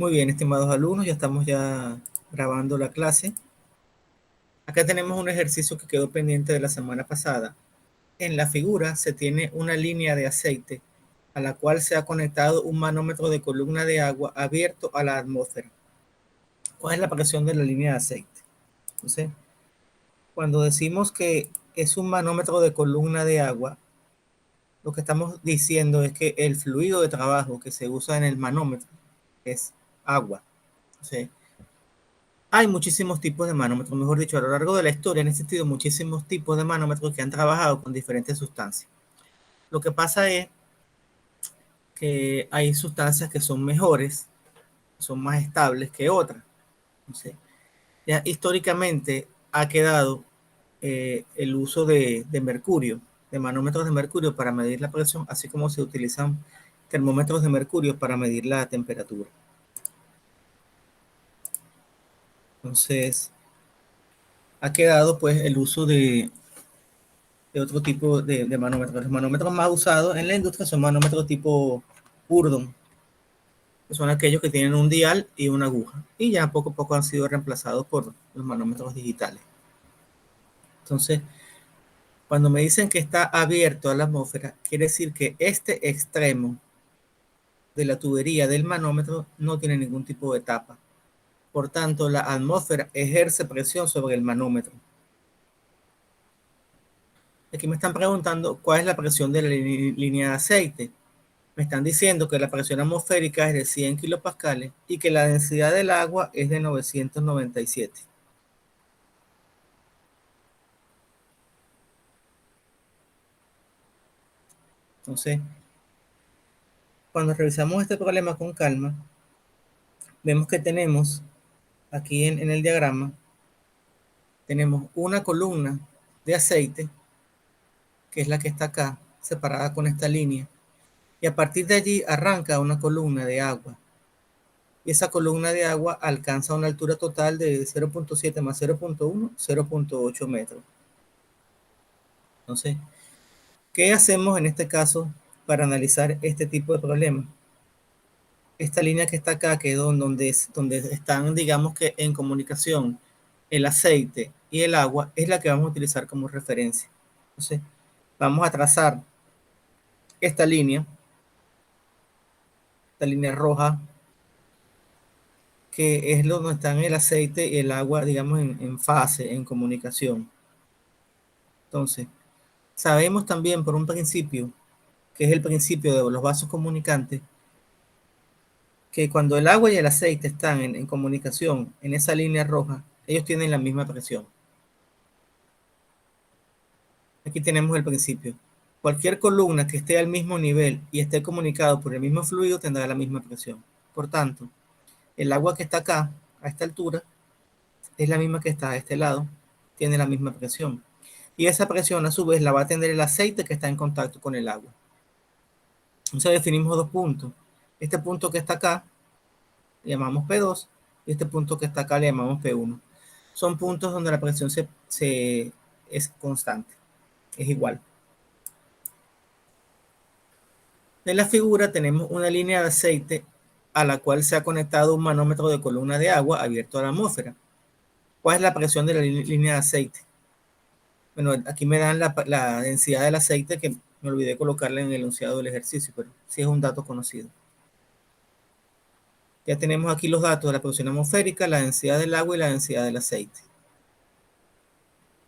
Muy bien, estimados alumnos, ya estamos grabando la clase. Acá tenemos un ejercicio que quedó pendiente de la semana pasada. En la figura se tiene una línea de aceite a la cual se ha conectado un manómetro de columna de agua abierto a la atmósfera. ¿Cuál es la presión de la línea de aceite? Entonces, cuando decimos que es un manómetro de columna de agua, lo que estamos diciendo es que el fluido de trabajo que se usa en el manómetro es agua. Entonces, hay muchísimos tipos de manómetros, mejor dicho, a lo largo de la historia han existido muchísimos tipos de manómetros que han trabajado con diferentes sustancias. Lo que pasa es que hay sustancias que son mejores, son más estables que otras. Entonces, ya históricamente ha quedado el uso de mercurio, de manómetros de mercurio para medir la presión, así como se utilizan termómetros de mercurio para medir la temperatura. Entonces, ha quedado pues el uso de otro tipo de manómetros. Los manómetros más usados en la industria son manómetros tipo Burdon, que son aquellos que tienen un dial y una aguja, y ya poco a poco han sido reemplazados por los manómetros digitales. Entonces, cuando me dicen que está abierto a la atmósfera, quiere decir que este extremo de la tubería del manómetro no tiene ningún tipo de tapa. Por tanto, la atmósfera ejerce presión sobre el manómetro. Aquí me están preguntando cuál es la presión de la línea de aceite. Me están diciendo que la presión atmosférica es de 100 kilopascales y que la densidad del agua es de 997. Entonces, cuando revisamos este problema con calma, vemos que tenemos aquí en el diagrama, tenemos una columna de aceite, que es la que está acá, separada con esta línea, y a partir de allí arranca una columna de agua. Y esa columna de agua alcanza una altura total de 0.7 más 0.1, 0.8 metros. Entonces, ¿qué hacemos en este caso para analizar este tipo de problemas? Esta línea que está acá, que es donde están, digamos que en comunicación, el aceite y el agua, es la que vamos a utilizar como referencia. Entonces, vamos a trazar esta línea roja, que es donde están el aceite y el agua, digamos, en fase, en comunicación. Entonces, sabemos también por un principio, que es el principio de los vasos comunicantes, que cuando el agua y el aceite están en comunicación en esa línea roja, ellos tienen la misma presión. Aquí tenemos el principio. Cualquier columna que esté al mismo nivel y esté comunicado por el mismo fluido tendrá la misma presión. Por tanto, el agua que está acá, a esta altura, es la misma que está a este lado, tiene la misma presión. Y esa presión a su vez la va a tener el aceite que está en contacto con el agua. Entonces definimos dos puntos. Este punto que está acá le llamamos P2 y este punto que está acá le llamamos P1. Son puntos donde la presión es constante, es igual. En la figura tenemos una línea de aceite a la cual se ha conectado un manómetro de columna de agua abierto a la atmósfera. ¿Cuál es la presión de la línea de aceite? Bueno, aquí me dan la densidad del aceite, que me olvidé colocarla en el enunciado del ejercicio, pero sí es un dato conocido. Ya tenemos aquí los datos de la presión atmosférica, la densidad del agua y la densidad del aceite.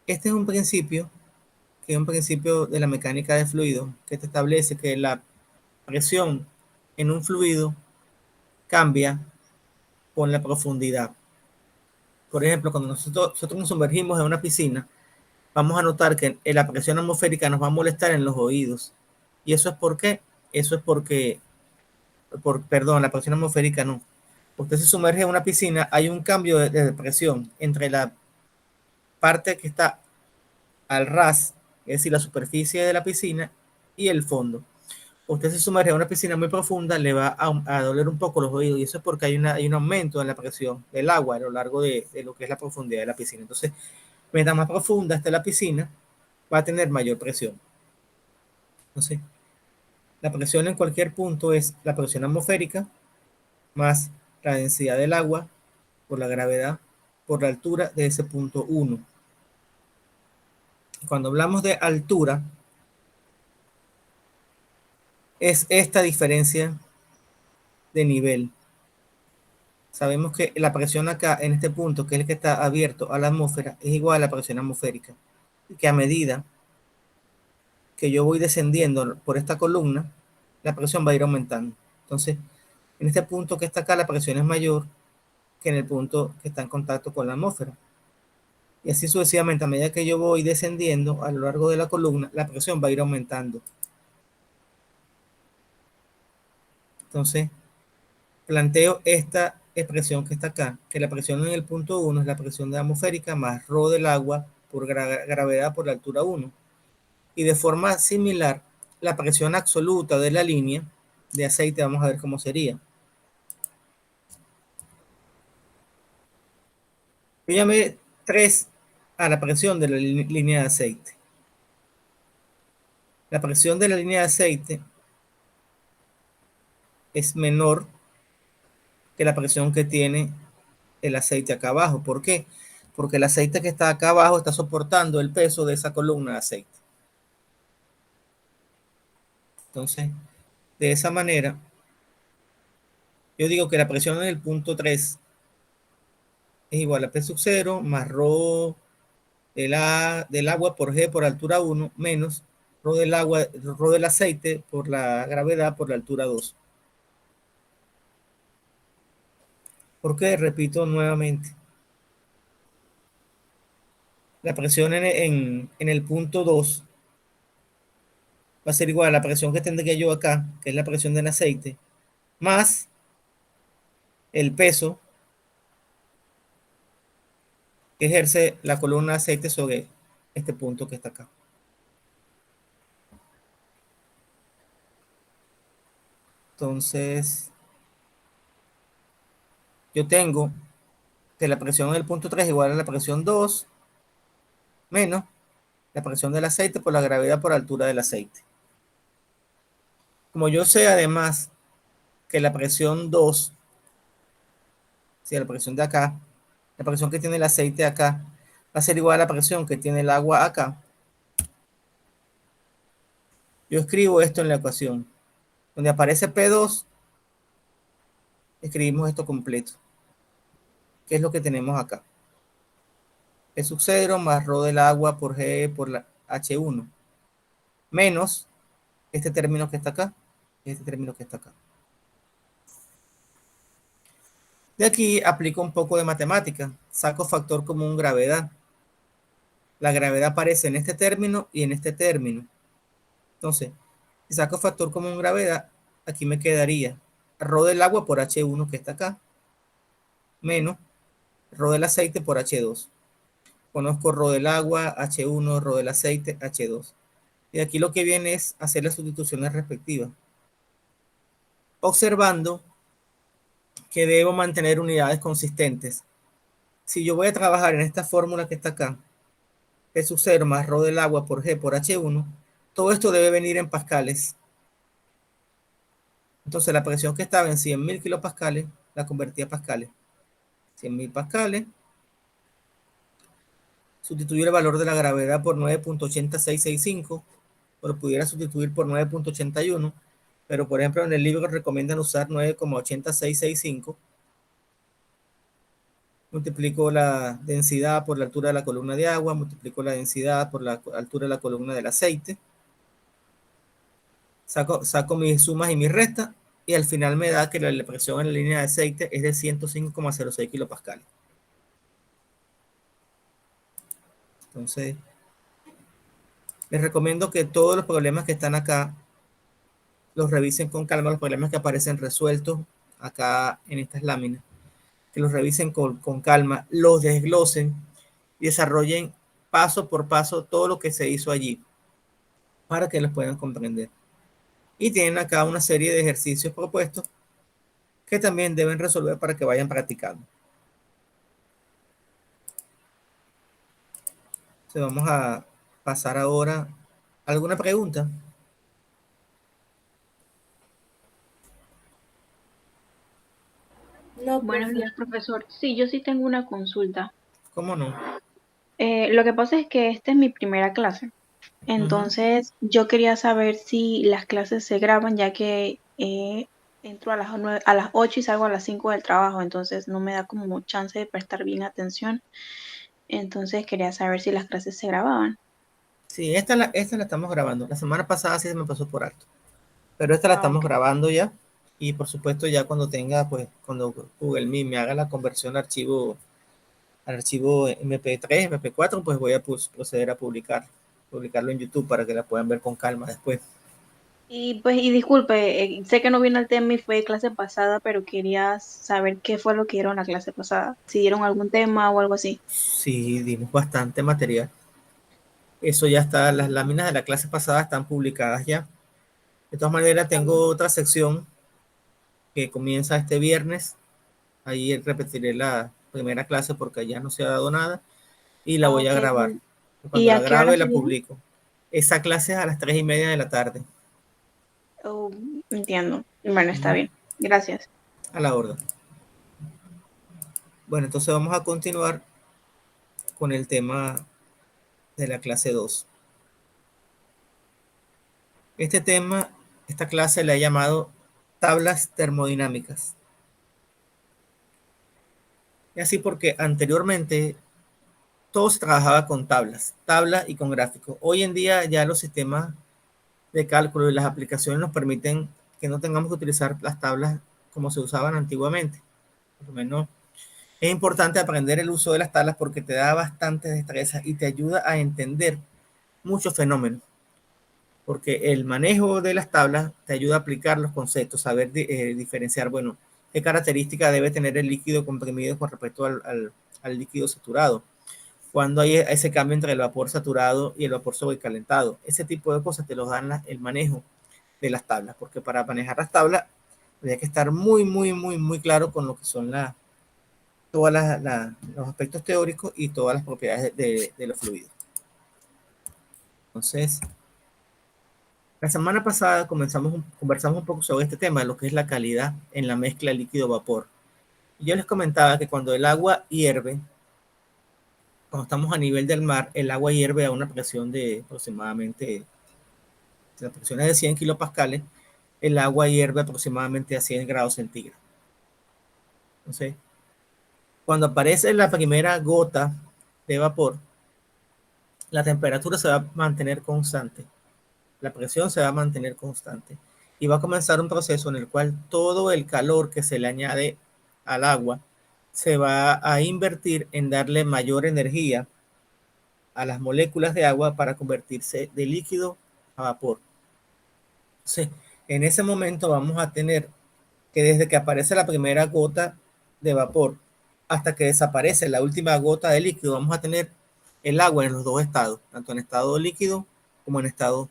Este es un principio, que es un principio de la mecánica de fluidos, que te establece que la presión en un fluido cambia con la profundidad. Por ejemplo, cuando nosotros nos sumergimos en una piscina, vamos a notar que la presión atmosférica nos va a molestar en los oídos. ¿Y eso es por qué? Eso es porque, perdón, la presión atmosférica no. Usted se sumerge en una piscina, hay un cambio de presión entre la parte que está al ras, es decir, la superficie de la piscina, y el fondo. Usted se sumerge en una piscina muy profunda, le va a doler un poco los oídos, y eso es porque hay un aumento en la presión del agua a lo largo de lo que es la profundidad de la piscina. Entonces, mientras más profunda esté la piscina, va a tener mayor presión. Entonces, la presión en cualquier punto es la presión atmosférica más la densidad del agua por la gravedad por la altura de ese punto 1. Cuando hablamos de altura, es esta diferencia de nivel. Sabemos que la presión acá, en este punto, que es el que está abierto a la atmósfera, es igual a la presión atmosférica. Y que a medida que yo voy descendiendo por esta columna, la presión va a ir aumentando. Entonces, en este punto que está acá, la presión es mayor que en el punto que está en contacto con la atmósfera. Y así sucesivamente, a medida que yo voy descendiendo a lo largo de la columna, la presión va a ir aumentando. Entonces, planteo esta expresión que está acá, que la presión en el punto 1 es la presión de atmosférica más ρ del agua por gravedad por la altura 1. Y de forma similar, la presión absoluta de la línea de aceite, vamos a ver cómo sería. Yo llamé 3 a la presión de la línea de aceite. La presión de la línea de aceite es menor que la presión que tiene el aceite acá abajo. ¿Por qué? Porque el aceite que está acá abajo está soportando el peso de esa columna de aceite. Entonces, de esa manera, yo digo que la presión en el punto 3 es igual a P sub 0 más ρ del agua por G por altura 1 menos ρ del agua, ρ del aceite por la gravedad por la altura 2. ¿Por qué? Repito nuevamente. La presión en el punto 2 va a ser igual a la presión que tendría yo acá, que es la presión del aceite, más el peso que ejerce la columna de aceite sobre este punto que está acá. Entonces, yo tengo que la presión en el punto 3 igual a la presión 2 menos la presión del aceite por la gravedad por altura del aceite. Como yo sé además que la presión 2, si la presión de acá, la presión que tiene el aceite acá, va a ser igual a la presión que tiene el agua acá, yo escribo esto en la ecuación. Donde aparece P2, escribimos esto completo, que es lo que tenemos acá. P sub 0 más ρ del agua por G por la H1, menos este término que está acá, este término que está acá. De aquí aplico un poco de matemática, saco factor común gravedad. La gravedad aparece en este término y en este término. Entonces, si saco factor común gravedad, aquí me quedaría ρ del agua por H1 que está acá, menos ρ del aceite por H2. Conozco ρ del agua, H1, ρ del aceite, H2. Y aquí lo que viene es hacer las sustituciones respectivas. Observando que debo mantener unidades consistentes. Si yo voy a trabajar en esta fórmula que está acá, P sub 0 más ρ del agua por G por H1, todo esto debe venir en pascales. Entonces la presión que estaba en 100.000 kilopascales la convertí a pascales. 100.000 pascales. Sustituir el valor de la gravedad por 9.8665, pero pudiera sustituir por 9.81, pero por ejemplo en el libro recomiendan usar 9.8665. Multiplico la densidad por la altura de la columna de agua, multiplico la densidad por la altura de la columna del aceite, saco mis sumas y mis restas, y al final me da que la presión en la línea de aceite es de 105,06 kilopascales. Entonces, les recomiendo que todos los problemas que están acá los revisen con calma, los problemas que aparecen resueltos acá en estas láminas, que los revisen con calma, los desglosen y desarrollen paso por paso todo lo que se hizo allí para que los puedan comprender. Y tienen acá una serie de ejercicios propuestos que también deben resolver para que vayan practicando. Entonces vamos a pasar ahora a alguna pregunta. No, Buenos profe. días, profesor. Sí, yo sí tengo una consulta. ¿Cómo no? Lo que pasa es que esta es mi primera clase. Ujú. Entonces, yo quería saber si las clases se graban, ya que entro a las 9, a las 8 y salgo a las 5 del trabajo, entonces no me da como chance de prestar bien atención. Entonces, quería saber si las clases se grababan. Sí, esta la estamos grabando. La semana pasada sí se me pasó por alto, pero esta la Ah, estamos ok. grabando ya. Y por supuesto ya cuando tenga, pues, cuando Google Meet me haga la conversión al archivo MP3, MP4, pues voy a proceder a publicarlo en YouTube para que la puedan ver con calma después. Y pues, y disculpe, sé que no viene el tema y fue clase pasada, pero quería saber qué fue lo que dieron la clase pasada. Si dieron algún tema o algo así. Sí, dimos bastante material. Eso ya está, las láminas de la clase pasada están publicadas ya. De todas maneras, Ah, tengo otra sección que comienza este viernes. Ahí repetiré la primera clase porque ya no se ha dado nada y la voy a ok. grabar. ¿Y Cuando la a qué hora grabe, la sería? publico. Esa clase es a las 3:30 de la tarde. Oh, entiendo. Bueno, está Ujú. bien. Gracias. A la orden. Bueno, entonces vamos a continuar con el tema de la clase 2. Este tema, esta clase la he llamado tablas termodinámicas. Y así porque anteriormente todo se trabajaba con tablas y con gráficos. Hoy en día ya los sistemas de cálculo y las aplicaciones nos permiten que no tengamos que utilizar las tablas como se usaban antiguamente. Por lo menos es importante aprender el uso de las tablas porque te da bastante destreza y te ayuda a entender muchos fenómenos. Porque el manejo de las tablas te ayuda a aplicar los conceptos, saber diferenciar, bueno, qué característica debe tener el líquido comprimido con respecto al líquido saturado, cuando hay ese cambio entre el vapor saturado y el vapor sobrecalentado. Ese tipo de cosas te los dan el manejo de las tablas, porque para manejar las tablas hay que estar muy, muy, muy, muy claro con lo que son todos los aspectos teóricos y todas las propiedades de los fluidos. Entonces, la semana pasada conversamos un poco sobre este tema, lo que es la calidad en la mezcla líquido-vapor. Y yo les comentaba que cuando el agua hierve, cuando estamos a nivel del mar, el agua hierve a una presión de aproximadamente, si la presión es de 100 kilopascales, el agua hierve aproximadamente a 100 grados centígrados. Entonces, cuando aparece la primera gota de vapor, la temperatura se va a mantener constante, la presión se va a mantener constante y va a comenzar un proceso en el cual todo el calor que se le añade al agua se va a invertir en darle mayor energía a las moléculas de agua para convertirse de líquido a vapor. Entonces, en ese momento vamos a tener que desde que aparece la primera gota de vapor hasta que desaparece la última gota de líquido, vamos a tener el agua en los dos estados, tanto en estado líquido como en estado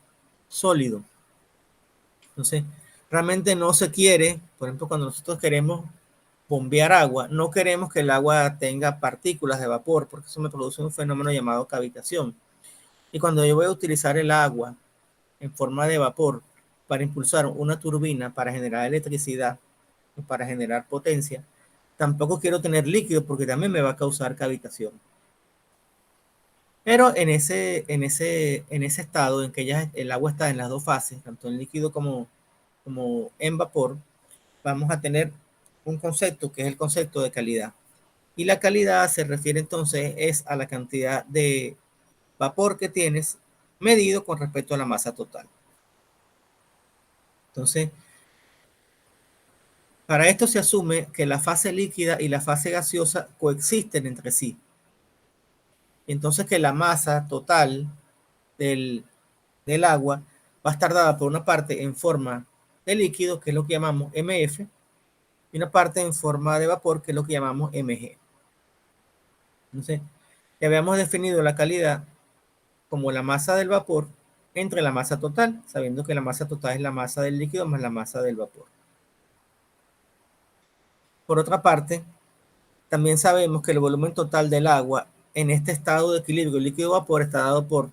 sólido. Entonces, realmente no se quiere, por ejemplo, cuando nosotros queremos bombear agua, no queremos que el agua tenga partículas de vapor, porque eso me produce un fenómeno llamado cavitación. Y cuando yo voy a utilizar el agua en forma de vapor para impulsar una turbina para generar electricidad, para generar potencia, tampoco quiero tener líquido porque también me va a causar cavitación. Pero en ese estado en que ya el agua está en las dos fases, tanto en líquido como en vapor, vamos a tener un concepto que es el concepto de calidad. Y la calidad se refiere entonces es a la cantidad de vapor que tienes medido con respecto a la masa total. Entonces, para esto se asume que la fase líquida y la fase gaseosa coexisten entre sí. Entonces que la masa total del, del agua va a estar dada por una parte en forma de líquido, que es lo que llamamos MF, y una parte en forma de vapor, que es lo que llamamos Mg. Entonces, ya habíamos definido la calidad como la masa del vapor entre la masa total, sabiendo que la masa total es la masa del líquido más la masa del vapor. Por otra parte, también sabemos que el volumen total del agua en este estado de equilibrio líquido-vapor está dado por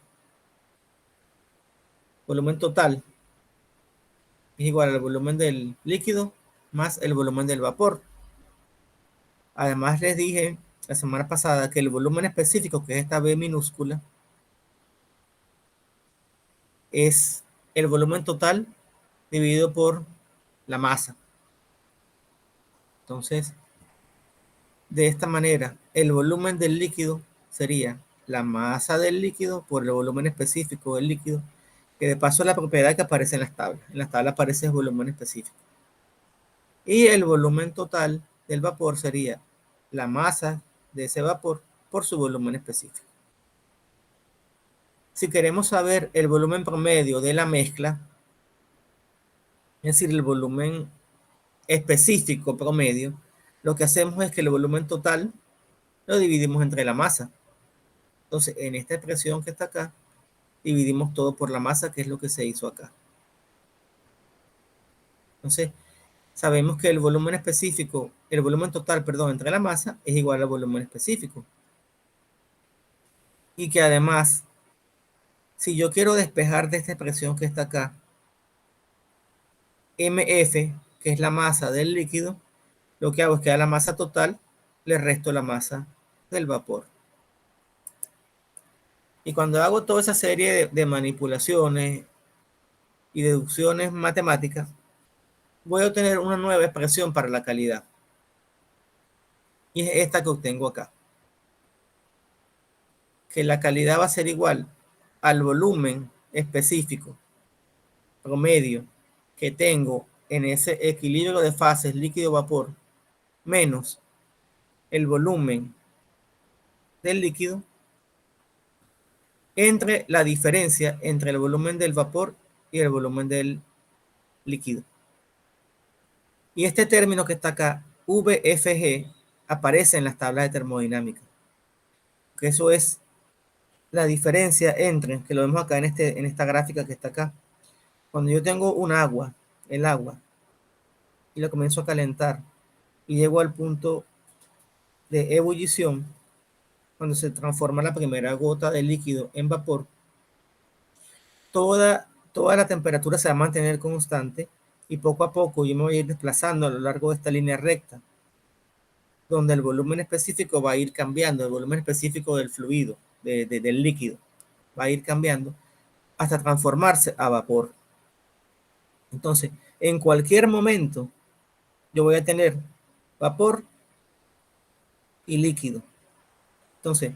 volumen total es igual al volumen del líquido más el volumen del vapor. Además les dije la semana pasada que el volumen específico, que es esta B minúscula, es el volumen total dividido por la masa. Entonces, de esta manera, el volumen del líquido sería la masa del líquido por el volumen específico del líquido, que de paso es la propiedad que aparece en las tablas. En las tablas aparece el volumen específico. Y el volumen total del vapor sería la masa de ese vapor por su volumen específico. Si queremos saber el volumen promedio de la mezcla, es decir, el volumen específico promedio, lo que hacemos es que el volumen total lo dividimos entre la masa. Entonces, en esta expresión que está acá, dividimos todo por la masa, que es lo que se hizo acá. Entonces, sabemos que el volumen específico, el volumen total, perdón, entre la masa es igual al volumen específico. Y que además, si yo quiero despejar de esta expresión que está acá, MF, que es la masa del líquido, lo que hago es que a la masa total le resto la masa del vapor. Y cuando hago toda esa serie de manipulaciones y deducciones matemáticas, voy a obtener una nueva expresión para la calidad. Y es esta que obtengo acá. Que la calidad va a ser igual al volumen específico promedio que tengo en ese equilibrio de fases líquido-vapor menos el volumen del líquido entre la diferencia entre el volumen del vapor y el volumen del líquido. Y este término que está acá, VFG, aparece en las tablas de termodinámica. Que eso es la diferencia entre, que lo vemos acá en esta gráfica que está acá. Cuando yo tengo un agua, el agua, y lo comienzo a calentar y llego al punto de ebullición, cuando se transforma la primera gota de líquido en vapor, toda la temperatura se va a mantener constante y poco a poco yo me voy a ir desplazando a lo largo de esta línea recta, donde el volumen específico va a ir cambiando, el volumen específico del fluido, del líquido, va a ir cambiando hasta transformarse a vapor. Entonces, en cualquier momento, yo voy a tener vapor y líquido. Entonces,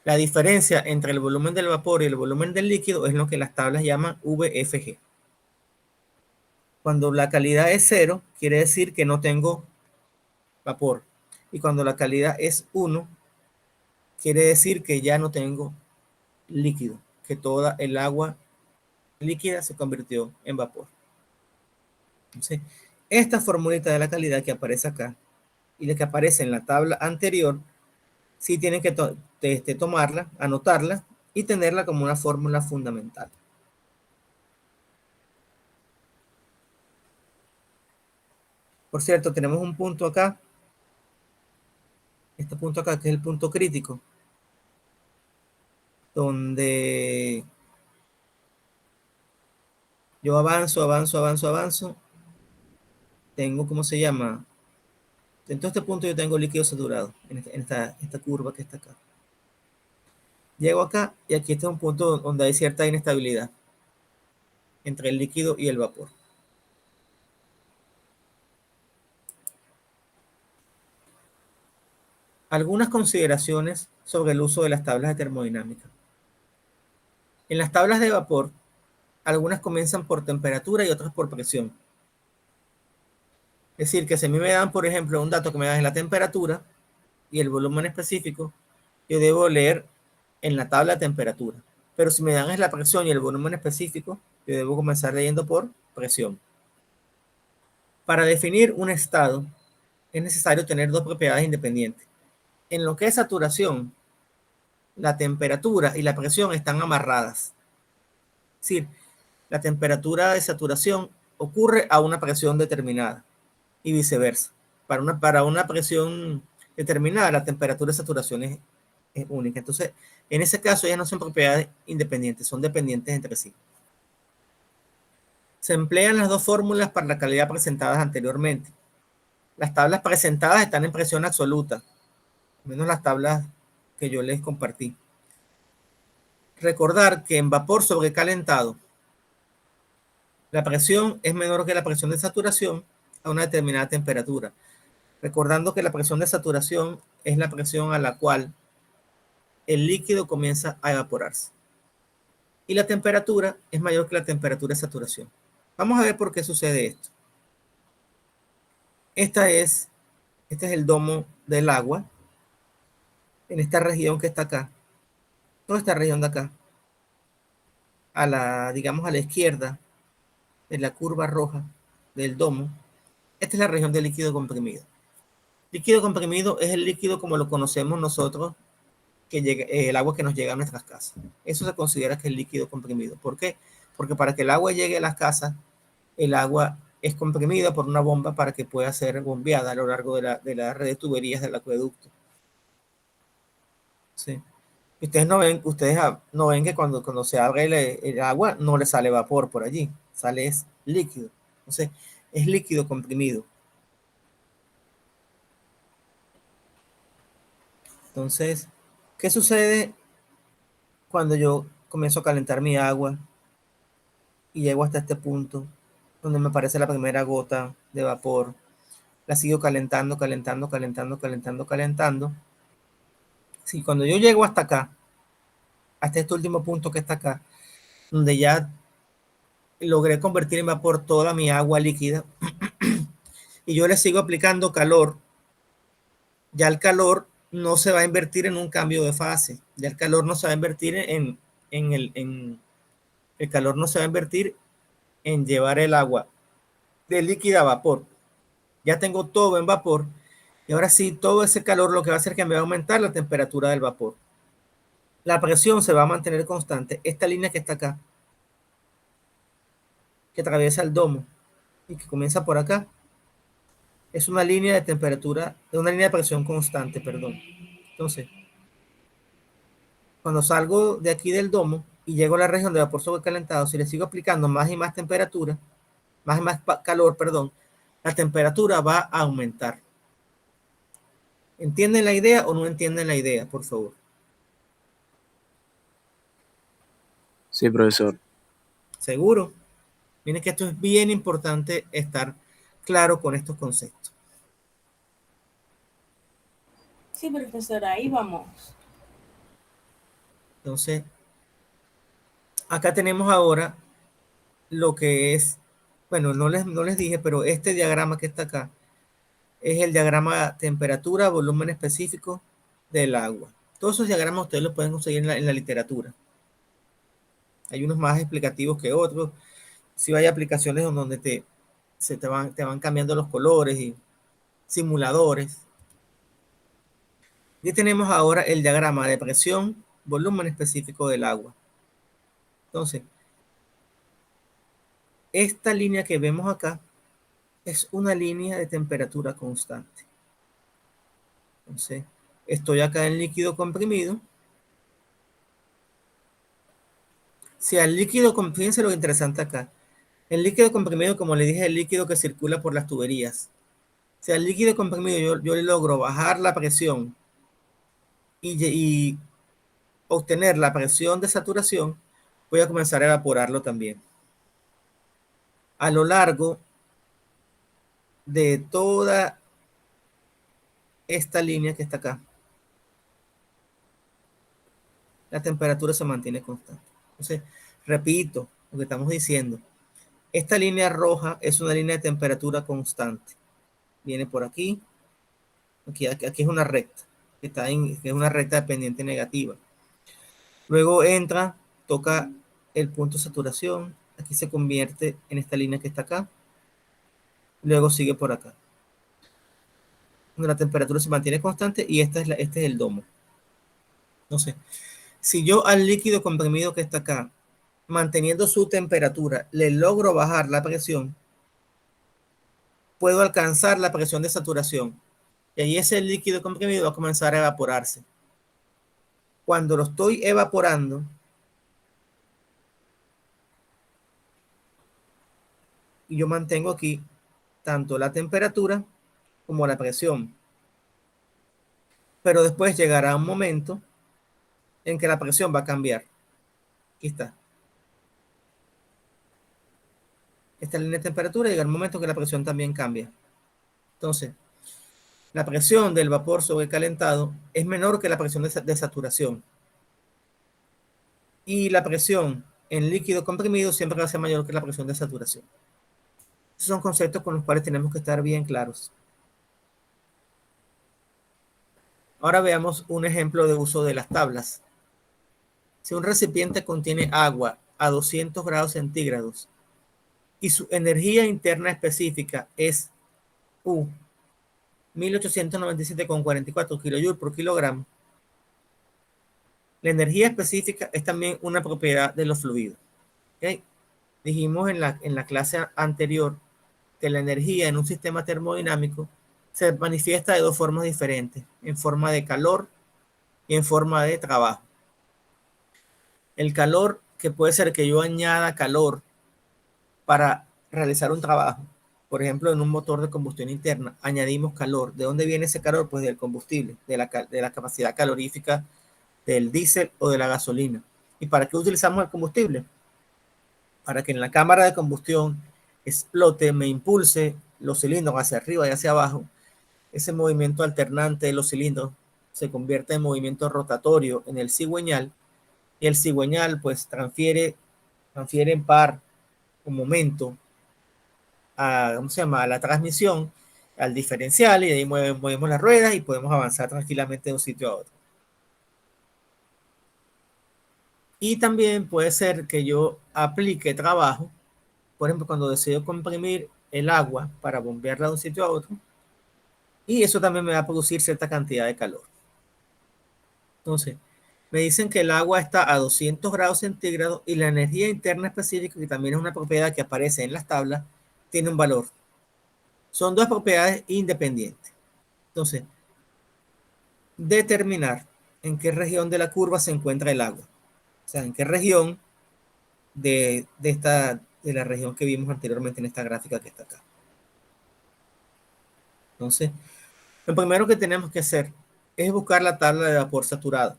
la diferencia entre el volumen del vapor y el volumen del líquido es lo que las tablas llaman VFG. Cuando la calidad es 0, quiere decir que no tengo vapor. Y cuando la calidad es 1, quiere decir que ya no tengo líquido, que toda el agua líquida se convirtió en vapor. Entonces, esta formulita de la calidad que aparece acá y la que aparece en la tabla anterior, sí tienen que tomarla, anotarla y tenerla como una fórmula fundamental. Por cierto, tenemos un punto acá, este punto acá que es el punto crítico, donde yo avanzo, tengo, ¿cómo se llama? En todo este punto yo tengo líquido saturado, en esta curva que está acá. Llego acá y aquí está un punto donde hay cierta inestabilidad entre el líquido y el vapor. Algunas consideraciones sobre el uso de las tablas de termodinámica. En las tablas de vapor, algunas comienzan por temperatura y otras por presión. Es decir, que si a mí me dan, por ejemplo, un dato que me da en la temperatura y el volumen específico, yo debo leer en la tabla de temperatura. Pero si me dan es la presión y el volumen específico, yo debo comenzar leyendo por presión. Para definir un estado, es necesario tener dos propiedades independientes. En lo que es saturación, la temperatura y la presión están amarradas. Es decir, la temperatura de saturación ocurre a una presión determinada y viceversa. Para una presión determinada, la temperatura de saturación es única. Entonces, en ese caso, ya no son propiedades independientes, son dependientes entre sí. Se emplean las dos fórmulas para la calidad presentadas anteriormente. Las tablas presentadas están en presión absoluta, menos las tablas que yo les compartí. Recordar que en vapor sobrecalentado, la presión es menor que la presión de saturación a una determinada temperatura. Recordando que la presión de saturación es la presión a la cual el líquido comienza a evaporarse. Y la temperatura es mayor que la temperatura de saturación. Vamos a ver por qué sucede esto. Este es el domo del agua en esta región que está acá. Toda esta región de acá, digamos a la izquierda de la curva roja del domo, esta es la región del líquido comprimido. Líquido comprimido es el líquido como lo conocemos nosotros, que llega, el agua que nos llega a nuestras casas. Eso se considera que es líquido comprimido. ¿Por qué? Porque para que el agua llegue a las casas, el agua es comprimida por una bomba para que pueda ser bombeada a lo largo de la red de tuberías del acueducto. ¿Sí? Ustedes no ven que cuando se abre el agua no le sale vapor por allí, sale es líquido. Entonces, es líquido comprimido. Entonces, ¿qué sucede cuando yo comienzo a calentar mi agua y llego hasta este punto donde me aparece la primera gota de vapor? La sigo calentando, calentando, calentando, calentando, calentando. Sí, cuando yo llego hasta acá, hasta este último punto que está acá, donde ya logré convertir en vapor toda mi agua líquida, y yo le sigo aplicando calor, ya el calor no se va a invertir en un cambio de fase, ya el calor no se va a invertir el calor no se va a invertir en llevar el agua de líquida a vapor. Ya tengo todo en vapor y ahora sí, todo ese calor lo que va a hacer es que me va a aumentar la temperatura del vapor. La presión se va a mantener constante. Esta línea que está acá, que atraviesa el domo y que comienza por acá, es una línea de temperatura, de una línea de presión constante, perdón. Entonces, cuando salgo de aquí del domo y llego a la región de vapor sobrecalentado, si le sigo aplicando más y más temperatura, más y más calor, perdón, la temperatura va a aumentar. ¿Entienden la idea o no entienden la idea, por favor? Sí, profesor. ¿Seguro? Miren que esto es bien importante estar claro con estos conceptos. Sí, profesor, ahí vamos. Entonces, acá tenemos ahora lo que es, bueno, no les dije, pero este diagrama que está acá es el diagrama temperatura, volumen específico del agua. Todos esos diagramas ustedes los pueden conseguir en la literatura. Hay unos más explicativos que otros. Si hay aplicaciones donde te van cambiando los colores y simuladores. Y tenemos ahora el diagrama de presión, volumen específico del agua. Entonces, esta línea que vemos acá es una línea de temperatura constante. Entonces, estoy acá en líquido comprimido. Si al líquido, fíjense lo interesante acá. El líquido comprimido, como le dije, es el líquido que circula por las tuberías. Si al líquido comprimido yo logro bajar la presión y obtener la presión de saturación, voy a comenzar a evaporarlo también. A lo largo de toda esta línea que está acá, la temperatura se mantiene constante. Entonces, repito lo que estamos diciendo. Esta línea roja es una línea de temperatura constante. Viene por aquí. Aquí es una recta. Que es una recta de pendiente negativa. Luego entra, toca el punto de saturación. Aquí se convierte en esta línea que está acá. Luego sigue por acá. La temperatura se mantiene constante y este es el domo. Entonces, si yo al líquido comprimido que está acá, manteniendo su temperatura, le logro bajar la presión, puedo alcanzar la presión de saturación. Y ahí ese líquido comprimido va a comenzar a evaporarse. Cuando lo estoy evaporando, y yo mantengo aquí tanto la temperatura como la presión. Pero después llegará un momento en que la presión va a cambiar. Aquí está. Esta línea de temperatura llega el momento que la presión también cambia. Entonces, la presión del vapor sobrecalentado es menor que la presión de saturación. Y la presión en líquido comprimido siempre va a ser mayor que la presión de saturación. Esos son conceptos con los cuales tenemos que estar bien claros. Ahora veamos un ejemplo de uso de las tablas. Si un recipiente contiene agua a 200 grados centígrados y su energía interna específica es U, 1897,44 kJ por kilogramo, la energía específica es también una propiedad de los fluidos. ¿Okay? Dijimos en la clase anterior que la energía en un sistema termodinámico se manifiesta de dos formas diferentes, en forma de calor y en forma de trabajo. El calor, que puede ser que yo añada calor para realizar un trabajo. Por ejemplo, en un motor de combustión interna, añadimos calor. ¿De dónde viene ese calor? Pues del combustible, de la capacidad calorífica del diésel o de la gasolina. ¿Y para qué utilizamos el combustible? Para que en la cámara de combustión explote, me impulse los cilindros hacia arriba y hacia abajo. Ese movimiento alternante de los cilindros se convierte en movimiento rotatorio en el cigüeñal, y el cigüeñal pues transfiere en par un momento a la transmisión, al diferencial, y de ahí movemos las ruedas y podemos avanzar tranquilamente de un sitio a otro. Y también puede ser que yo aplique trabajo, por ejemplo, cuando decido comprimir el agua para bombearla de un sitio a otro, y eso también me va a producir cierta cantidad de calor. Entonces, me dicen que el agua está a 200 grados centígrados y la energía interna específica, que también es una propiedad que aparece en las tablas, tiene un valor. Son dos propiedades independientes. Entonces, determinar en qué región de la curva se encuentra el agua. O sea, en qué región de la región que vimos anteriormente en esta gráfica que está acá. Entonces, lo primero que tenemos que hacer es buscar la tabla de vapor saturado.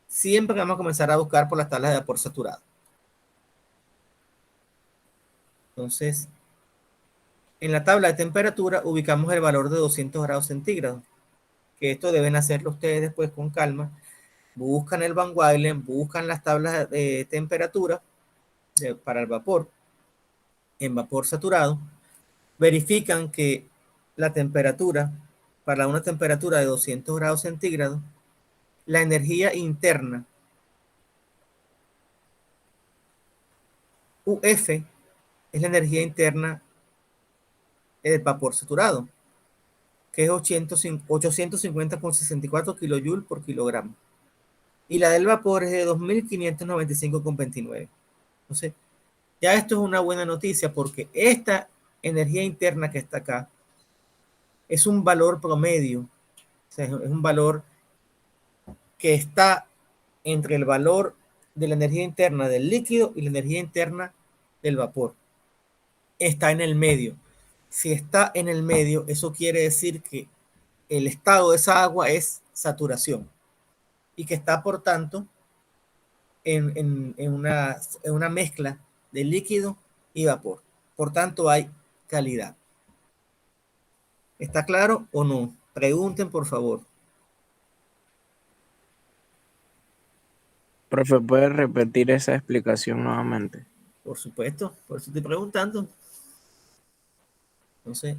Siempre vamos a comenzar a buscar por las tablas de vapor saturado. Entonces, en la tabla de temperatura ubicamos el valor de 200 grados centígrados, que esto deben hacerlo ustedes después con calma. Buscan el Van Weylen, buscan las tablas de temperatura para el vapor, en vapor saturado, verifican que la temperatura, para una temperatura de 200 grados centígrados, la energía interna, UF, es la energía interna del vapor saturado, que es 850,64 kJ por kilogramo. Y la del vapor es de 2.595,29. Entonces, ya esto es una buena noticia, porque esta energía interna que está acá es un valor promedio. O sea, es un valor que está entre el valor de la energía interna del líquido y la energía interna del vapor. Está en el medio. Si está en el medio, eso quiere decir que el estado de esa agua es saturación y que está, por tanto, en una mezcla de líquido y vapor. Por tanto, hay calidad. ¿Está claro o no? Pregunten, por favor. Profe, ¿puede repetir esa explicación nuevamente? Por supuesto, por eso estoy preguntando. Entonces,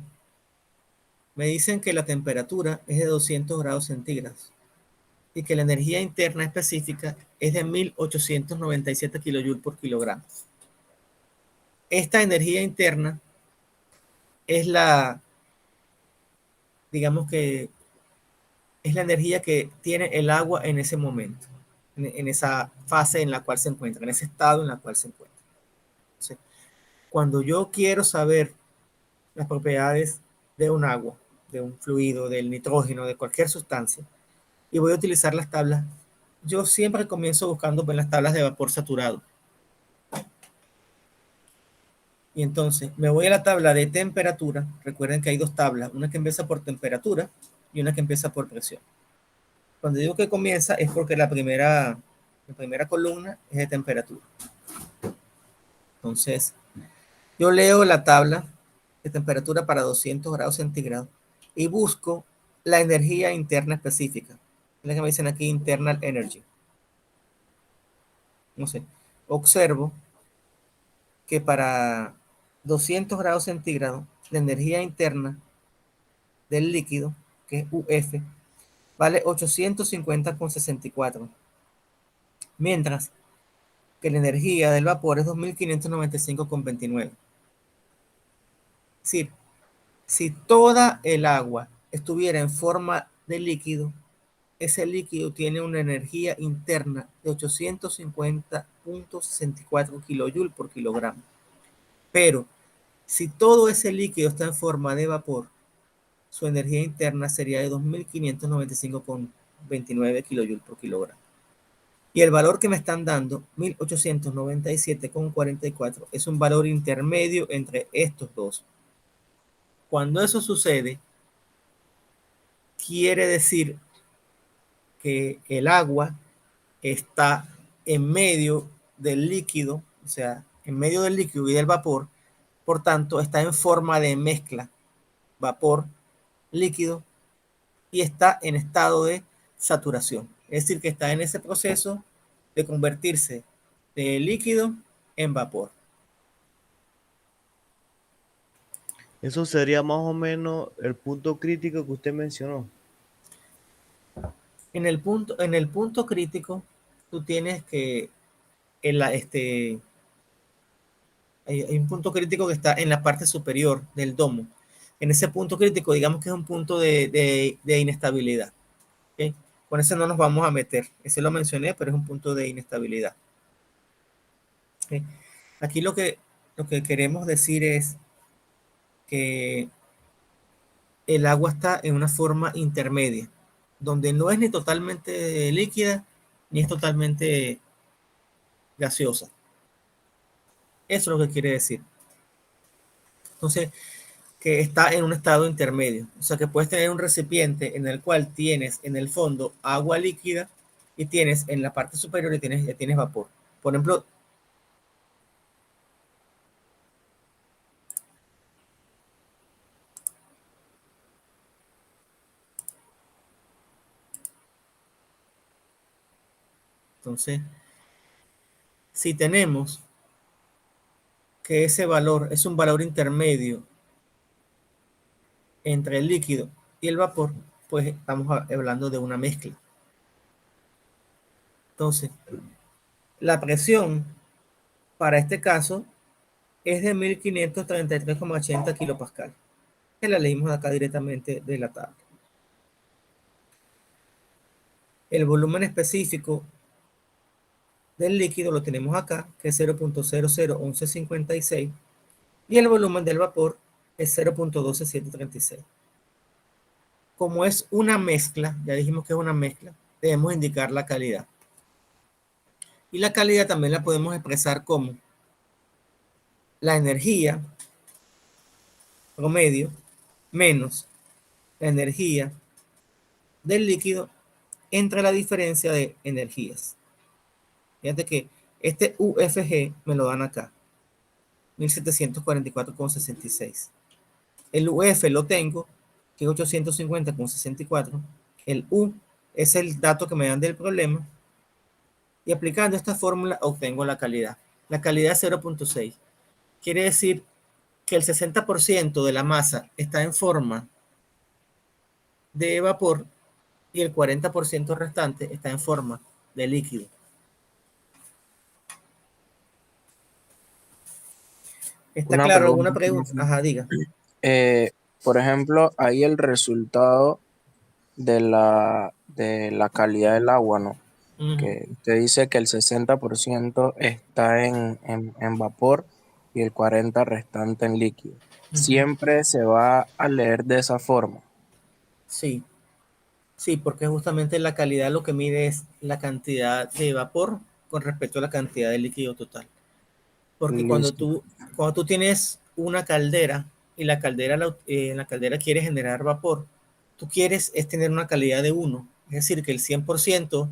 me dicen que la temperatura es de 200 grados centígrados y que la energía interna específica es de 1.897 kJ por kilogramo. Esta energía interna es digamos que es la energía que tiene el agua en ese momento, en esa fase en la cual se encuentra, en ese estado en la cual se encuentra. Entonces, cuando yo quiero saber las propiedades de un agua, de un fluido, del nitrógeno, de cualquier sustancia, y voy a utilizar las tablas, yo siempre comienzo buscando en las tablas de vapor saturado. Y entonces me voy a la tabla de temperatura. Recuerden que hay dos tablas, una que empieza por temperatura y una que empieza por presión. Cuando digo que comienza es porque la primera columna es de temperatura. Entonces, yo leo la tabla de temperatura para 200 grados centígrados y busco la energía interna específica. Es la que me dicen aquí, internal energy. No sé, observo que para 200 grados centígrados, la energía interna del líquido, que es UF, vale 850,64, mientras que la energía del vapor es 2595,29. Es decir, si toda el agua estuviera en forma de líquido, ese líquido tiene una energía interna de 850,64 kilojoules por kilogramo. Pero si todo ese líquido está en forma de vapor, su energía interna sería de 2595,29 kilojoules por kilogramo. Y el valor que me están dando, 1897,44, es un valor intermedio entre estos dos. Cuando eso sucede, quiere decir que el agua está en medio del líquido, o sea, en medio del líquido y del vapor, por tanto, está en forma de mezcla, vapor, líquido, y está en estado de saturación. Es decir, que está en ese proceso de convertirse de líquido en vapor. Eso sería más o menos el punto crítico que usted mencionó. En el punto crítico, tú tienes que, hay un punto crítico que está en la parte superior del domo. En ese punto crítico, digamos que es un punto de inestabilidad. ¿Okay? Con ese no nos vamos a meter. Ese lo mencioné, pero es un punto de inestabilidad. ¿Okay? Aquí lo que queremos decir es que el agua está en una forma intermedia, donde no es ni totalmente líquida, ni es totalmente gaseosa. Eso es lo que quiere decir. Entonces, que está en un estado intermedio. O sea, que puedes tener un recipiente en el cual tienes en el fondo agua líquida y tienes en la parte superior y tienes vapor. Por ejemplo, entonces, si tenemos que ese valor es un valor intermedio entre el líquido y el vapor, pues estamos hablando de una mezcla. Entonces, la presión para este caso es de 1533,80 kilopascal, que la leímos acá directamente de la tabla. El volumen específico del líquido lo tenemos acá, que es 0.001156, y el volumen del vapor es 0.12736. Como es una mezcla, ya dijimos que es una mezcla, debemos indicar la calidad. Y la calidad también la podemos expresar como la energía promedio menos la energía del líquido entre la diferencia de energías. Fíjate que este UFG me lo dan acá, 1744,66. El UF lo tengo, que es 850,64. El U es el dato que me dan del problema. Y aplicando esta fórmula obtengo la calidad. La calidad es 0.6. Quiere decir que el 60% de la masa está en forma de vapor y el 40% restante está en forma de líquido. ¿Está claro? ¿Alguna pregunta? Ajá, diga. Por ejemplo, ahí el resultado de la calidad del agua, ¿no? Que usted dice que el 60% está en vapor y el 40% restante en líquido. Siempre se va a leer de esa forma. Sí, sí, porque justamente la calidad lo que mide es la cantidad de vapor con respecto a la cantidad de líquido total. Porque Listo. cuando tú tienes una caldera y en la caldera quieres generar vapor, tú quieres es tener una calidad de 1, es decir, que el 100%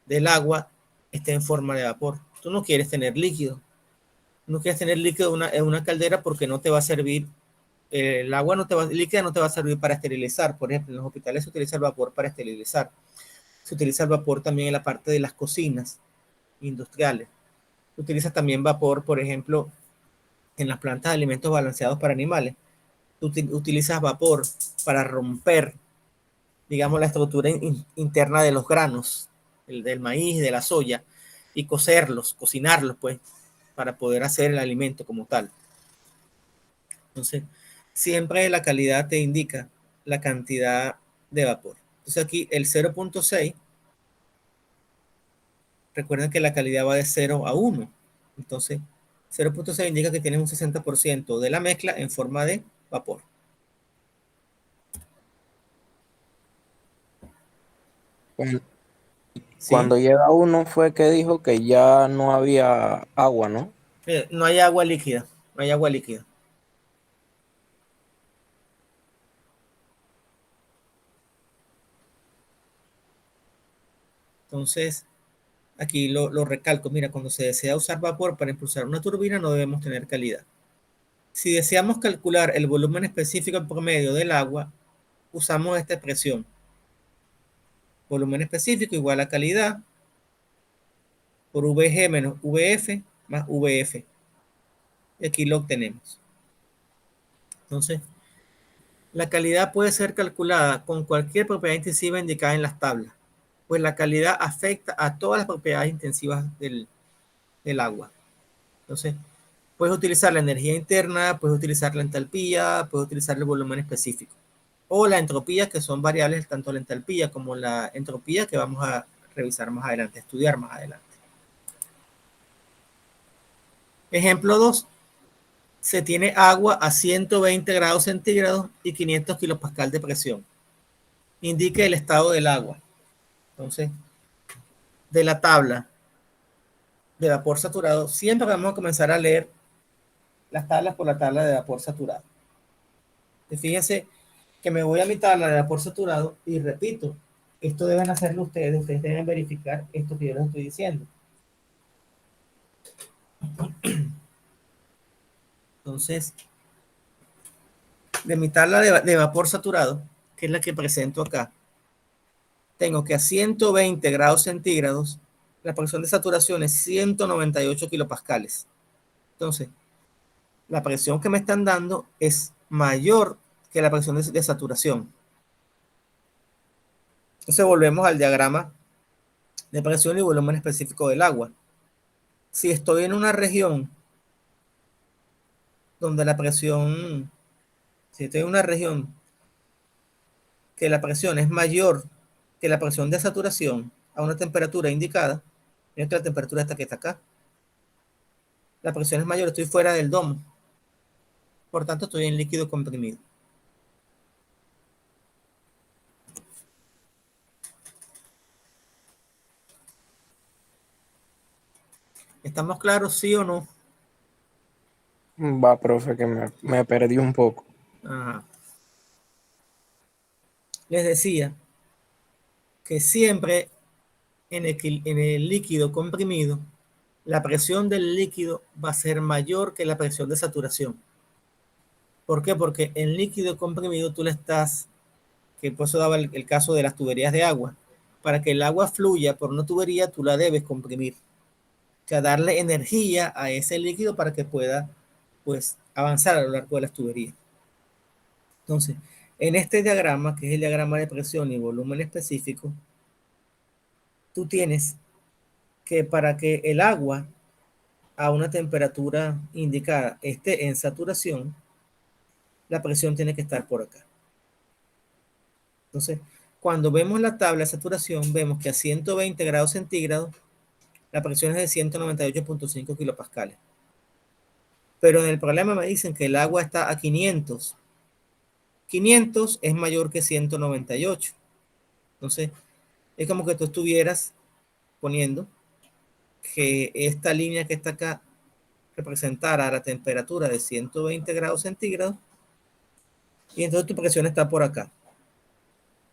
del agua esté en forma de vapor. Tú no quieres tener líquido. No quieres tener líquido en una caldera porque no te va a servir, el agua líquida no te va a servir para esterilizar. Por ejemplo, en los hospitales se utiliza el vapor para esterilizar. Se utiliza el vapor también en la parte de las cocinas industriales. Se utiliza también vapor, por ejemplo, en las plantas de alimentos balanceados para animales. Utilizas vapor para romper, digamos, la estructura interna de los granos, del maíz, de la soya, y cocinarlos, pues, para poder hacer el alimento como tal. Entonces, siempre la calidad te indica la cantidad de vapor. Entonces aquí el 0.6, recuerden que la calidad va de 0 a 1. Entonces, 0.6 indica que tienes un 60% de la mezcla en forma de vapor. ¿Sí? Cuando llega uno fue que dijo que ya no había agua, ¿no? No hay agua líquida, no hay agua líquida. Entonces, aquí lo recalco. Mira, cuando se desea usar vapor para impulsar una turbina, no debemos tener calidad. Si deseamos calcular el volumen específico promedio del agua, usamos esta expresión. Volumen específico igual a calidad por VG menos VF más VF. Y aquí lo obtenemos. Entonces, la calidad puede ser calculada con cualquier propiedad intensiva indicada en las tablas, pues la calidad afecta a todas las propiedades intensivas del agua. Entonces, puedes utilizar la energía interna, puedes utilizar la entalpía, puedes utilizar el volumen específico. O la entropía, que son variables tanto la entalpía como la entropía, que vamos a revisar más adelante, estudiar más adelante. Ejemplo 2. Se tiene agua a 120 grados centígrados y 500 kilopascal de presión. Indique el estado del agua. Entonces, de la tabla de vapor saturado, siempre vamos a comenzar a leer las tablas por la tabla de vapor saturado. Y fíjense que me voy a mi tabla de vapor saturado y repito, esto deben hacerlo ustedes deben verificar esto que yo les estoy diciendo. Entonces, de mi tabla de vapor saturado, que es la que presento acá, tengo que a 120 grados centígrados la presión de saturación es 198 kilopascales. Entonces, la presión que me están dando es mayor que la presión de saturación. Entonces volvemos al diagrama de presión y volumen específico del agua. Si estoy en una región donde la presión, si estoy en una región que la presión es mayor que la presión de saturación a una temperatura indicada, la temperatura esta que está acá, la presión es mayor, estoy fuera del domo, por tanto estoy en líquido comprimido. ¿Estamos claros, sí o no? Va, profe, que me perdí un poco. Ajá. Les decía que siempre en el líquido comprimido, la presión del líquido va a ser mayor que la presión de saturación. ¿Por qué? Porque en líquido comprimido tú le estás, que por eso daba el caso de las tuberías de agua, para que el agua fluya por una tubería, tú la debes comprimir. O sea, darle energía a ese líquido para que pueda, pues, avanzar a lo largo de las tuberías. Entonces, en este diagrama, que es el diagrama de presión y volumen específico, tú tienes que para que el agua a una temperatura indicada esté en saturación, la presión tiene que estar por acá. Entonces, cuando vemos la tabla de saturación, vemos que a 120 grados centígrados, la presión es de 198.5 kilopascales. Pero en el problema me dicen que el agua está a 500. 500 es mayor que 198. Entonces, es como que tú estuvieras poniendo que esta línea que está acá representara la temperatura de 120 grados centígrados, y entonces tu presión está por acá.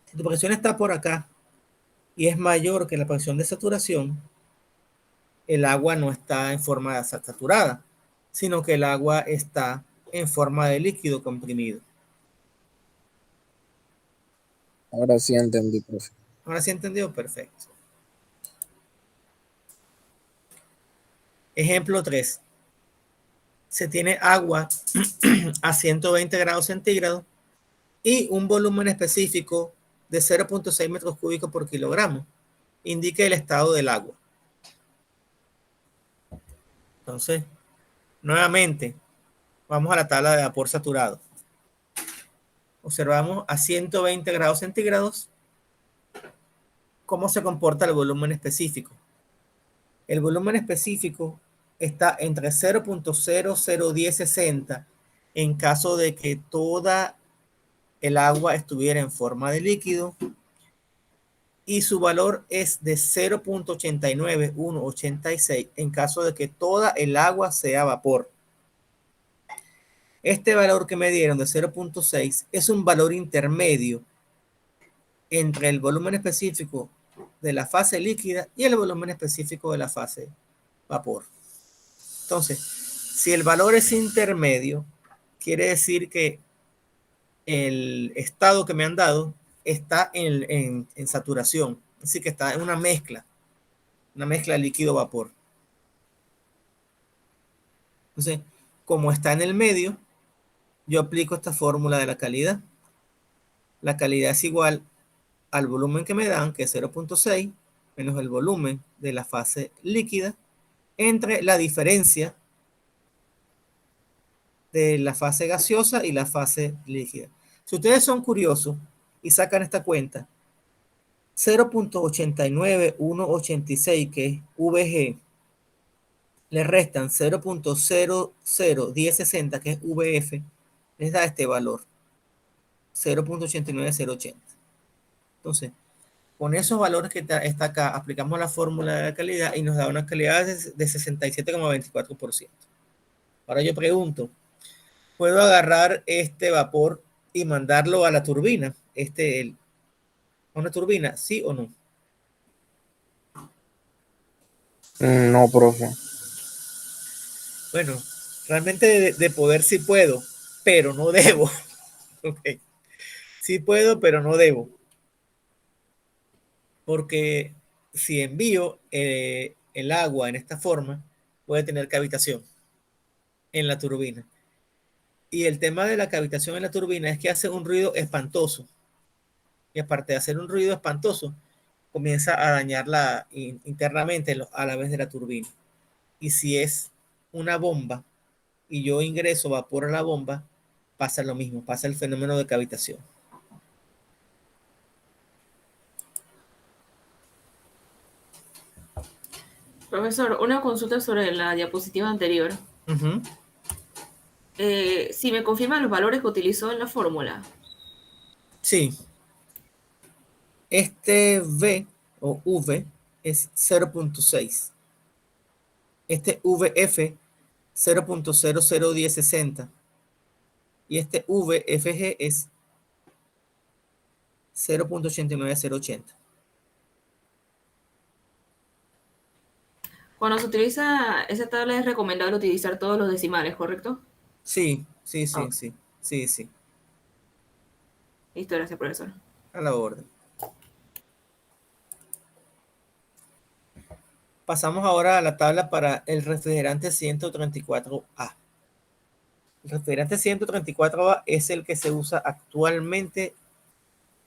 Si tu presión está por acá y es mayor que la presión de saturación, el agua no está en forma saturada, sino que el agua está en forma de líquido comprimido. Ahora sí entendí, profe. ¿Ahora sí entendió? Perfecto. Ejemplo 3. Se tiene agua a 120 grados centígrados y un volumen específico de 0.6 metros cúbicos por kilogramo. Indica el estado del agua. Entonces, nuevamente, vamos a la tabla de vapor saturado. Observamos a 120 grados centígrados cómo se comporta el volumen específico. El volumen específico está entre 0.001060 en caso de que toda el agua estuviera en forma de líquido, y su valor es de 0.89186 en caso de que toda el agua sea vapor. Este valor que me dieron de 0.6 es un valor intermedio entre el volumen específico de la fase líquida y el volumen específico de la fase vapor. Entonces, si el valor es intermedio, quiere decir que el estado que me han dado está en saturación, es decir, que está en una mezcla líquido-vapor. Entonces, como está en el medio, yo aplico esta fórmula de la calidad. La calidad es igual al volumen que me dan, que es 0.6, menos el volumen de la fase líquida, entre la diferencia de la fase gaseosa y la fase líquida. Si ustedes son curiosos y sacan esta cuenta, 0.89186, que es VG, le restan 0.001060, que es VF, les da este valor, 0.89080. Entonces, con esos valores que está acá, aplicamos la fórmula de la calidad y nos da una calidad de 67,24%. Ahora yo pregunto, ¿puedo agarrar este vapor y mandarlo a la turbina? ¿A una turbina? ¿Sí o no? No, profe. Bueno, realmente de poder sí puedo, pero no debo. Okay. Sí puedo, pero no debo. Porque si envío el agua en esta forma, puede tener cavitación en la turbina. Y el tema de la cavitación en la turbina es que hace un ruido espantoso. Y aparte de hacer un ruido espantoso, comienza a dañarla internamente a la vez de la turbina. Y si es una bomba y yo ingreso vapor a la bomba, pasa lo mismo, pasa el fenómeno de cavitación. Profesor, una consulta sobre la diapositiva anterior. Si me confirman los valores que utilizó en la fórmula. Sí. Este V o V es 0.6. Este VF 0.001060. Y este VFG es 0.89080. Cuando se utiliza esa tabla es recomendable utilizar todos los decimales, ¿correcto? Sí. Okay. Sí. Listo, gracias, profesor. A la orden. Pasamos ahora a la tabla para el refrigerante 134A. El refrigerante 134A es el que se usa actualmente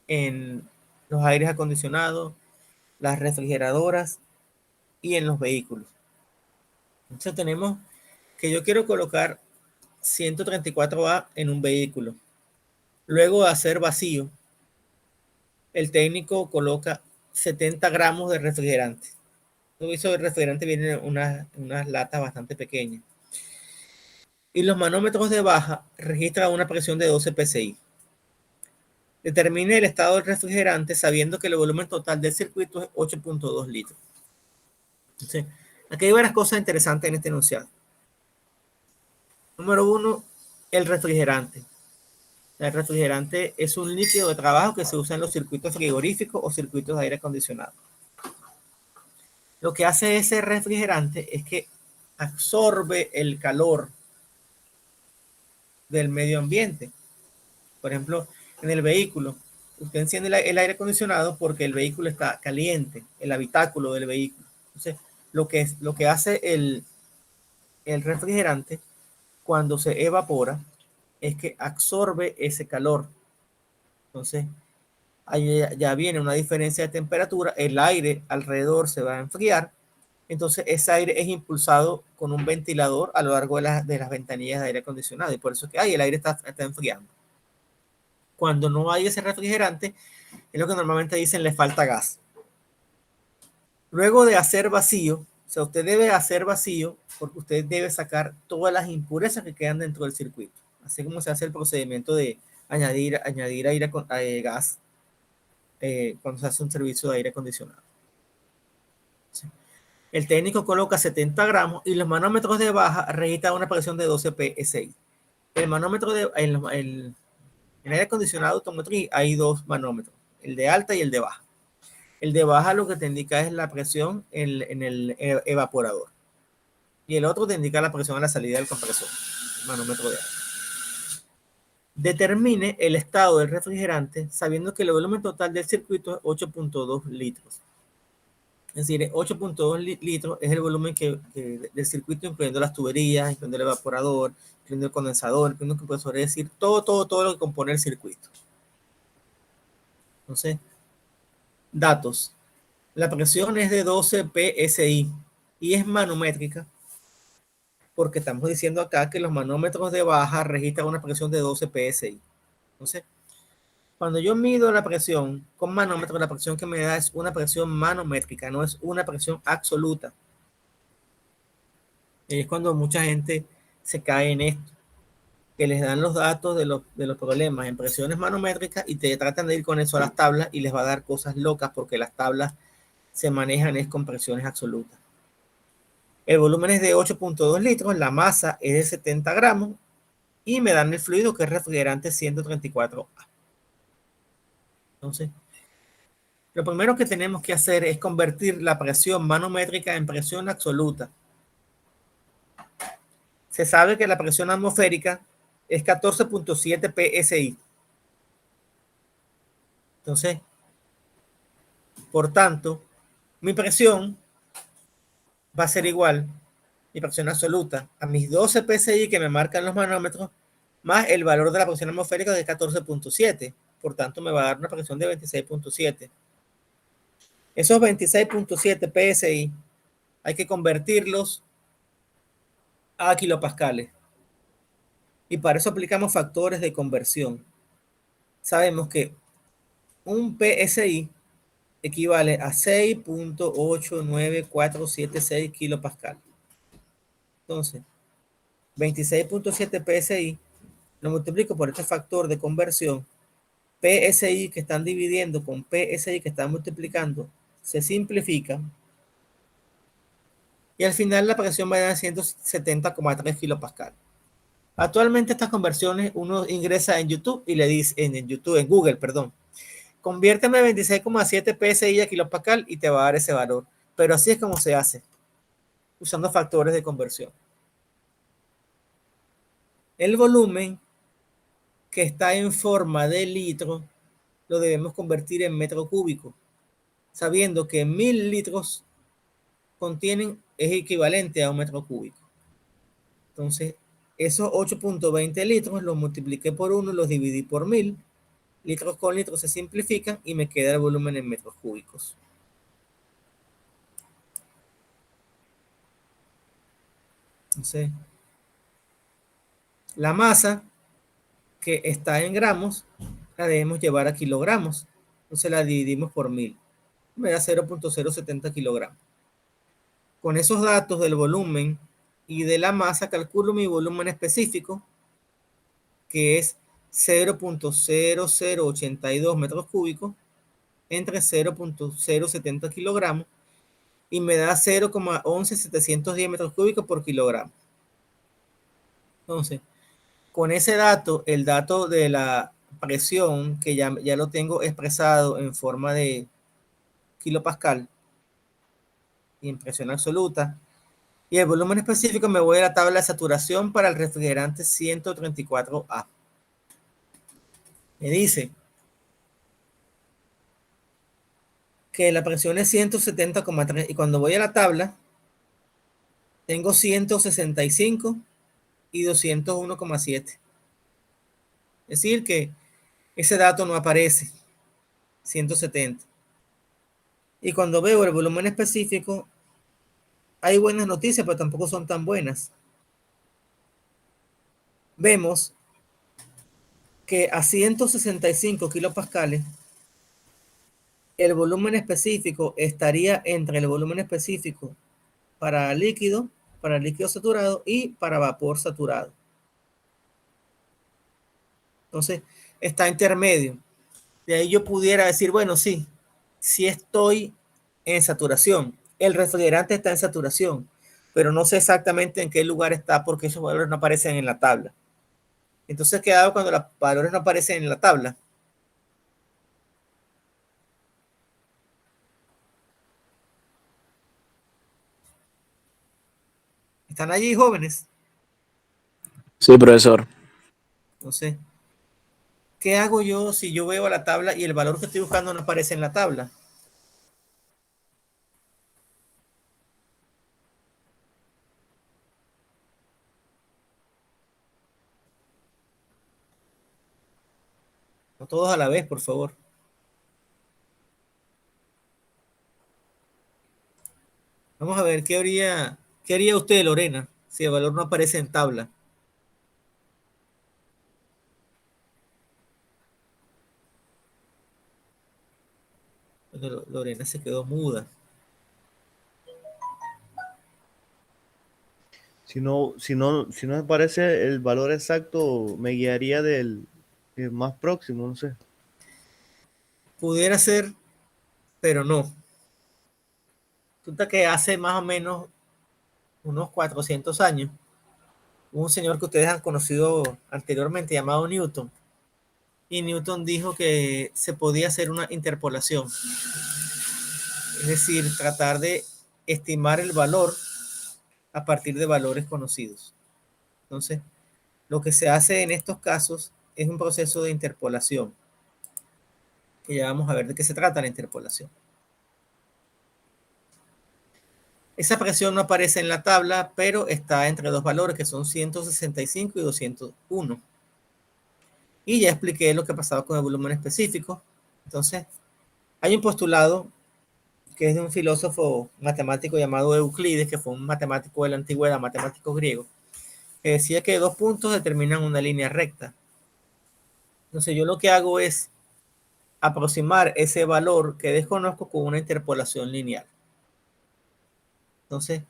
en los aires acondicionados, las refrigeradoras y en los vehículos. Entonces tenemos que yo quiero colocar 134A en un vehículo. Luego de hacer vacío, el técnico coloca 70 gramos de refrigerante. Eso de refrigerante viene en unas latas bastante pequeñas. Y los manómetros de baja registran una presión de 12 psi. Determine el estado del refrigerante sabiendo que el volumen total del circuito es 8.2 litros. Entonces, aquí hay varias cosas interesantes en este enunciado. Número 1, el refrigerante. El refrigerante es un líquido de trabajo que se usa en los circuitos frigoríficos o circuitos de aire acondicionado. Lo que hace ese refrigerante es que absorbe el calor del medio ambiente. Por ejemplo, en el vehículo, usted enciende el aire acondicionado porque el vehículo está caliente, el habitáculo del vehículo. Entonces, lo que hace el refrigerante cuando se evapora es que absorbe ese calor. Entonces, ahí ya viene una diferencia de temperatura, el aire alrededor se va a enfriar, entonces ese aire es impulsado con un ventilador a lo largo de las ventanillas de aire acondicionado y por eso que el aire está enfriando. Cuando no hay ese refrigerante, es lo que normalmente dicen, le falta gas. Luego de hacer vacío, o sea, usted debe hacer vacío porque usted debe sacar todas las impurezas que quedan dentro del circuito, así como se hace el procedimiento de añadir gas cuando se hace un servicio de aire acondicionado. ¿Sí? El técnico coloca 70 gramos y los manómetros de baja registran una presión de 12 psi. El manómetro en el aire acondicionado automotriz hay dos manómetros, el de alta y el de baja. El de baja lo que te indica es la presión en el evaporador. Y el otro te indica la presión a la salida del compresor, el manómetro de aire. Determine el estado del refrigerante sabiendo que el volumen total del circuito es 8.2 litros. Es decir, 8.2 litros es el volumen del circuito, incluyendo las tuberías, incluyendo el evaporador, incluyendo el condensador, incluyendo el compresor, es decir, todo lo que compone el circuito. Entonces, datos. La presión es de 12 psi y es manométrica porque estamos diciendo acá que los manómetros de baja registran una presión de 12 psi. Entonces, cuando yo mido la presión con manómetro, la presión que me da es una presión manométrica, no es una presión absoluta. Y es cuando mucha gente se cae en esto, que les dan los datos de los problemas en presiones manométricas y te tratan de ir con eso a las tablas y les va a dar cosas locas porque las tablas se manejan con presiones absolutas. El volumen es de 8.2 litros, la masa es de 70 gramos y me dan el fluido que es refrigerante 134A. Entonces, lo primero que tenemos que hacer es convertir la presión manométrica en presión absoluta. Se sabe que la presión atmosférica es 14.7 psi. Entonces, por tanto, mi presión va a ser igual, mi presión absoluta, a mis 12 psi que me marcan los manómetros, más el valor de la presión atmosférica de 14.7. Por tanto, me va a dar una presión de 26.7. Esos 26.7 psi hay que convertirlos a kilopascales. Y para eso aplicamos factores de conversión. Sabemos que un PSI equivale a 6.89476 kilopascal. Entonces, 26.7 PSI lo multiplico por este factor de conversión. PSI que están dividiendo con PSI que están multiplicando se simplifica. Y al final la presión va a dar 170,3 kilopascal. Actualmente estas conversiones uno ingresa en YouTube y le dice, en Google, conviérteme 26,7 PSI a kilopascal y te va a dar ese valor. Pero así es como se hace, usando factores de conversión. El volumen que está en forma de litro lo debemos convertir en metro cúbico, sabiendo que 1000 litros es equivalente a un metro cúbico. Entonces, esos 8.20 litros los multipliqué por 1, los dividí por 1000. Litros con litros se simplifican y me queda el volumen en metros cúbicos. Entonces, la masa que está en gramos la debemos llevar a kilogramos. Entonces la dividimos por 1000. Me da 0.070 kilogramos. Con esos datos del volumen y de la masa calculo mi volumen específico, que es 0.0082 metros cúbicos entre 0.070 kilogramos y me da 0,11710 metros cúbicos por kilogramo. Entonces, con ese dato, el dato de la presión, que ya lo tengo expresado en forma de kilopascal y en presión absoluta, y el volumen específico, me voy a la tabla de saturación para el refrigerante 134A. Me dice que la presión es 170,3 y cuando voy a la tabla tengo 165 y 201,7. Es decir que ese dato no aparece, 170. Y cuando veo el volumen específico, hay buenas noticias, pero tampoco son tan buenas. Vemos que a 165 kilopascales, el volumen específico estaría entre el volumen específico para líquido saturado y para vapor saturado. Entonces, está intermedio. De ahí yo pudiera decir, bueno, sí estoy en saturación. El refrigerante está en saturación, pero no sé exactamente en qué lugar está porque esos valores no aparecen en la tabla. Entonces, ¿qué hago cuando los valores no aparecen en la tabla? ¿Están allí, jóvenes? Sí, profesor. Entonces, ¿qué hago yo si yo veo la tabla y el valor que estoy buscando no aparece en la tabla? No todos a la vez, por favor. Vamos a ver, ¿qué haría usted, Lorena, si el valor no aparece en tabla? Bueno, Lorena se quedó muda. Si no me parece el valor exacto, me guiaría del más próximo, no sé. Pudiera ser, pero no. Resulta que hace más o menos unos 400 años, un señor que ustedes han conocido anteriormente llamado Newton, y Newton dijo que se podía hacer una interpolación, es decir, tratar de estimar el valor a partir de valores conocidos. Entonces, lo que se hace en estos casos es un proceso de interpolación, que ya vamos a ver de qué se trata la interpolación. Esa presión no aparece en la tabla, pero está entre dos valores que son 165 y 201. Y ya expliqué lo que pasaba con el volumen específico. Entonces, hay un postulado que es de un filósofo matemático llamado Euclides, que fue un matemático de la antigüedad, matemático griego, que decía que dos puntos determinan una línea recta. Entonces, yo lo que hago es aproximar ese valor que desconozco con una interpolación lineal. Entonces,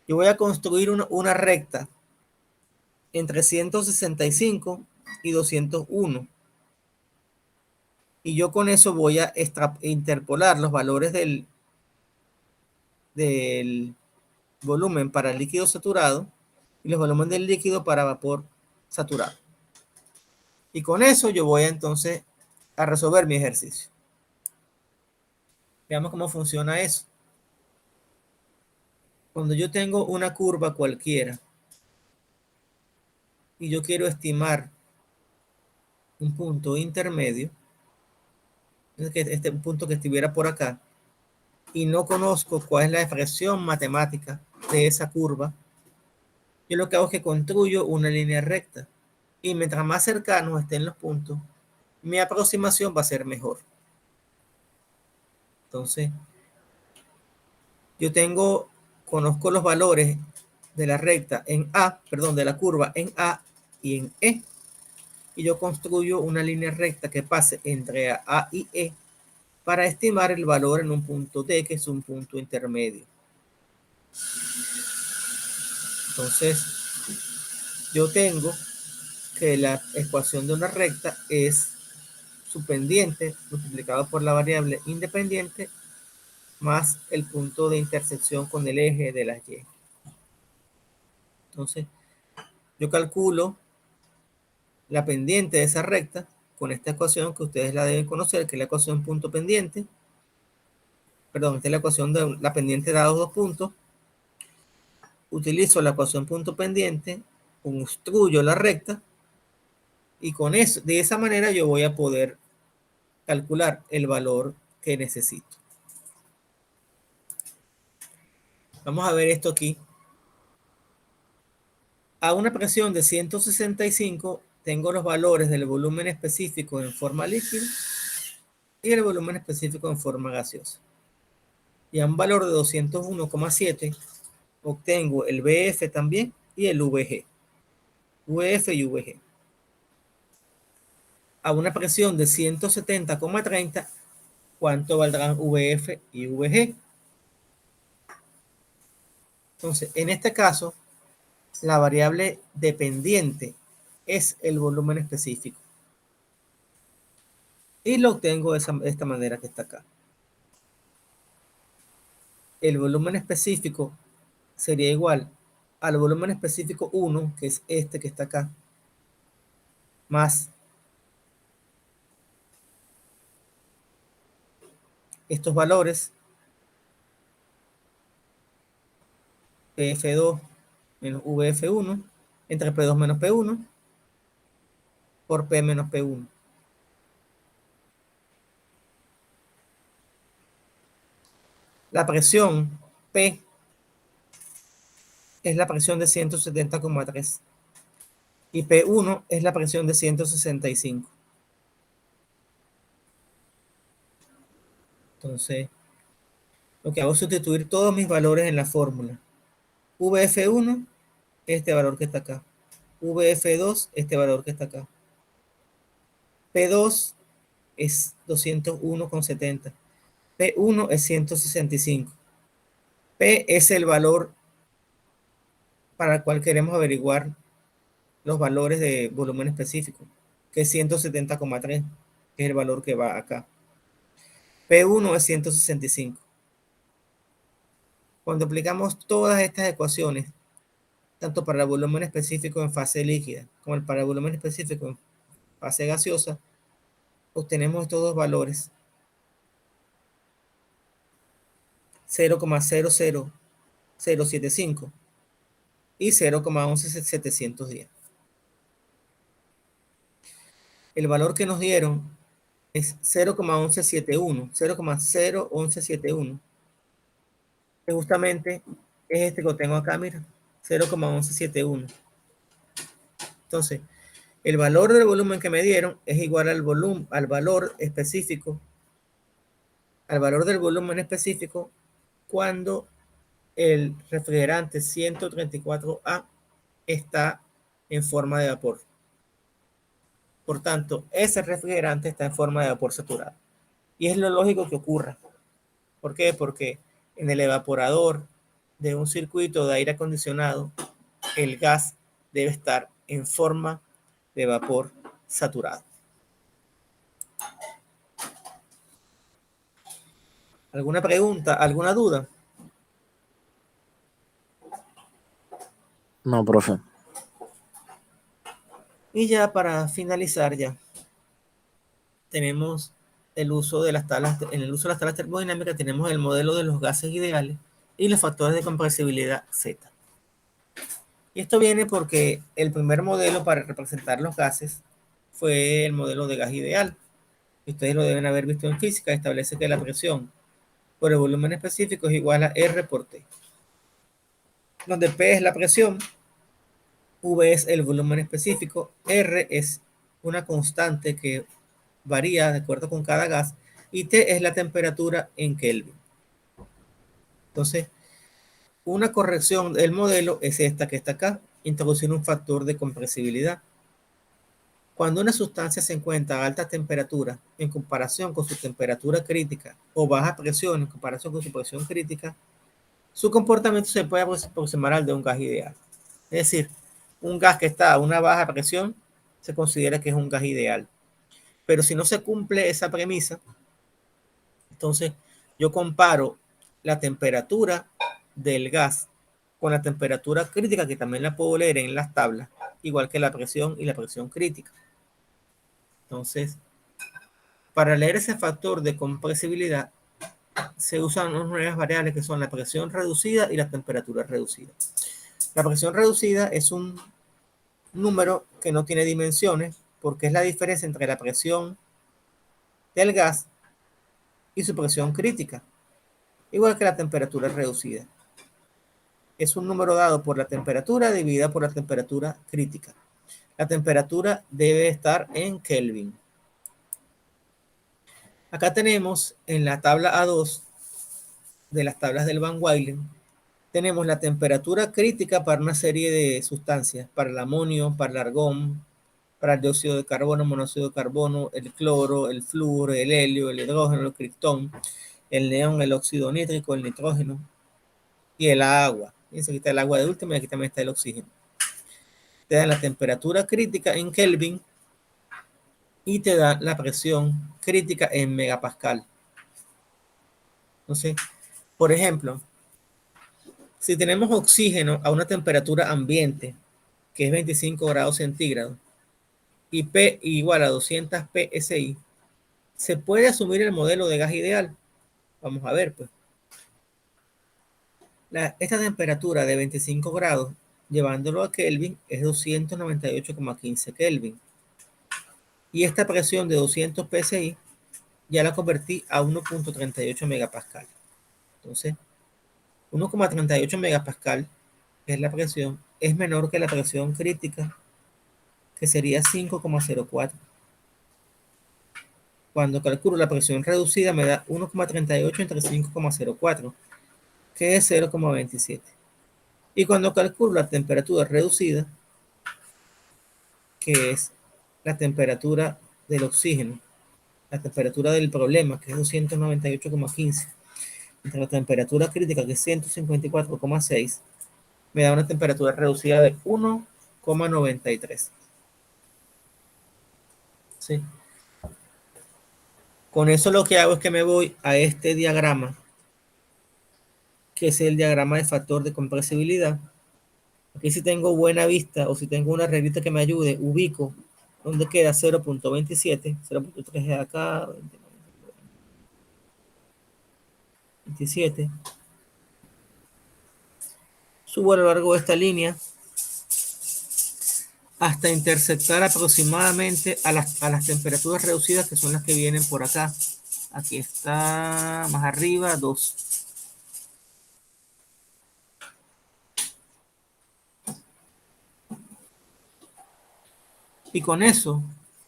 yo voy a construir una recta entre 165 y 201. Y yo con eso voy a interpolar los valores del volumen para líquido saturado y los volúmenes del líquido para vapor saturado. Y con eso yo voy entonces a resolver mi ejercicio. Veamos cómo funciona eso. Cuando yo tengo una curva cualquiera y yo quiero estimar un punto intermedio, este punto que estuviera por acá, y no conozco cuál es la expresión matemática de esa curva, yo lo que hago es que construyo una línea recta. Y mientras más cercanos estén los puntos, mi aproximación va a ser mejor. Entonces, yo conozco los valores de la recta en A, perdón, de la curva en A y en E. Y yo construyo una línea recta que pase entre A y E para estimar el valor en un punto D, que es un punto intermedio. Entonces, yo tengo que la ecuación de una recta es su pendiente multiplicado por la variable independiente más el punto de intersección con el eje de las Y. Entonces, yo calculo la pendiente de esa recta con esta ecuación que ustedes la deben conocer, que es la ecuación punto pendiente. Perdón, esta es la ecuación de la pendiente dados dos puntos. Utilizo la ecuación punto pendiente, construyo la recta y con eso, de esa manera yo voy a poder calcular el valor que necesito. Vamos a ver esto aquí. A una presión de 165 tengo los valores del volumen específico en forma líquida y el volumen específico en forma gaseosa. Y a un valor de 201,7 obtengo el BF también y el VG. VF y VG. A una presión de 170,30, ¿cuánto valdrán VF y VG? Entonces, en este caso, la variable dependiente es el volumen específico. Y lo obtengo de esta manera que está acá. El volumen específico sería igual al volumen específico 1, que es este que está acá, más estos valores, PF2 menos VF1, entre P2 menos P1, por P menos P1. La presión P es la presión de 170,3 y P1 es la presión de 165. Entonces, lo que hago es sustituir todos mis valores en la fórmula. VF1, este valor que está acá. VF2, este valor que está acá. P2 es 201,70. P1 es 165. P es el valor para el cual queremos averiguar los valores de volumen específico, que es 170,3, que es el valor que va acá. P1 es 165. Cuando aplicamos todas estas ecuaciones, tanto para el volumen específico en fase líquida como para el volumen específico en fase gaseosa, obtenemos estos dos valores: 0,00075 y 0,11710. El valor que nos dieron es 0,1171, 0,01171, que justamente es este que tengo acá, mira, 0,1171. Entonces, el valor del volumen que me dieron es igual al volumen, al valor específico, al valor del volumen específico cuando el refrigerante 134A está en forma de vapor. Por tanto, ese refrigerante está en forma de vapor saturado. Y es lo lógico que ocurra. ¿Por qué? Porque en el evaporador de un circuito de aire acondicionado, el gas debe estar en forma de vapor saturado. ¿Alguna pregunta? ¿Alguna duda? No, profe. Y ya para finalizar, ya tenemos el uso de las tablas. En el uso de las tablas termodinámicas tenemos el modelo de los gases ideales y los factores de compresibilidad Z. Y esto viene porque el primer modelo para representar los gases fue el modelo de gas ideal. Ustedes lo deben haber visto en física. Establece que la presión por el volumen específico es igual a R por T, donde P es la presión, V es el volumen específico, R es una constante que varía de acuerdo con cada gas y T es la temperatura en Kelvin. Entonces, una corrección del modelo es esta que está acá, introducir un factor de compresibilidad. Cuando una sustancia se encuentra a alta temperatura en comparación con su temperatura crítica o baja presión en comparación con su presión crítica, su comportamiento se puede aproximar al de un gas ideal. Es decir, un gas que está a una baja presión se considera que es un gas ideal. Pero si no se cumple esa premisa, entonces yo comparo la temperatura del gas con la temperatura crítica, que también la puedo leer en las tablas, igual que la presión y la presión crítica. Entonces, para leer ese factor de compresibilidad, se usan unas nuevas variables que son la presión reducida y la temperatura reducida. La presión reducida es un número que no tiene dimensiones porque es la diferencia entre la presión del gas y su presión crítica, igual que la temperatura reducida. Es un número dado por la temperatura dividida por la temperatura crítica. La temperatura debe estar en Kelvin. Acá tenemos en la tabla A2 de las tablas del Van Weyden, tenemos la temperatura crítica para una serie de sustancias, para el amonio, para el argón, para el dióxido de carbono, monóxido de carbono, el cloro, el flúor, el helio, el hidrógeno, el criptón, el neón, el óxido nítrico, el nitrógeno y el agua. Fíjense, aquí está el agua de última y aquí también está el oxígeno. Te dan la temperatura crítica en Kelvin y te da la presión crítica en megapascal. Entonces, por ejemplo, si tenemos oxígeno a una temperatura ambiente, que es 25 grados centígrados, y P igual a 200 psi, ¿se puede asumir el modelo de gas ideal? Vamos a ver, pues. Esta temperatura de 25 grados, llevándolo a Kelvin, es 298,15 Kelvin. Y esta presión de 200 psi ya la convertí a 1.38 megapascal. Entonces, 1,38 megapascal, que es la presión, es menor que la presión crítica, que sería 5,04. Cuando calculo la presión reducida me da 1,38 entre 5,04, que es 0,27. Y cuando calculo la temperatura reducida, que es la temperatura del oxígeno, la temperatura del problema, que es 298,15, entre la temperatura crítica, que es 154,6, me da una temperatura reducida de 1,93. ¿Sí? Con eso lo que hago es que me voy a este diagrama, que es el diagrama de factor de compresibilidad. Aquí si tengo buena vista o si tengo una reglita que me ayude, ubico donde queda 0.27, 0.3 de acá, 27. Subo a lo largo de esta línea hasta intersectar aproximadamente a las temperaturas reducidas, que son las que vienen por acá. Aquí está más arriba, 2. Y con eso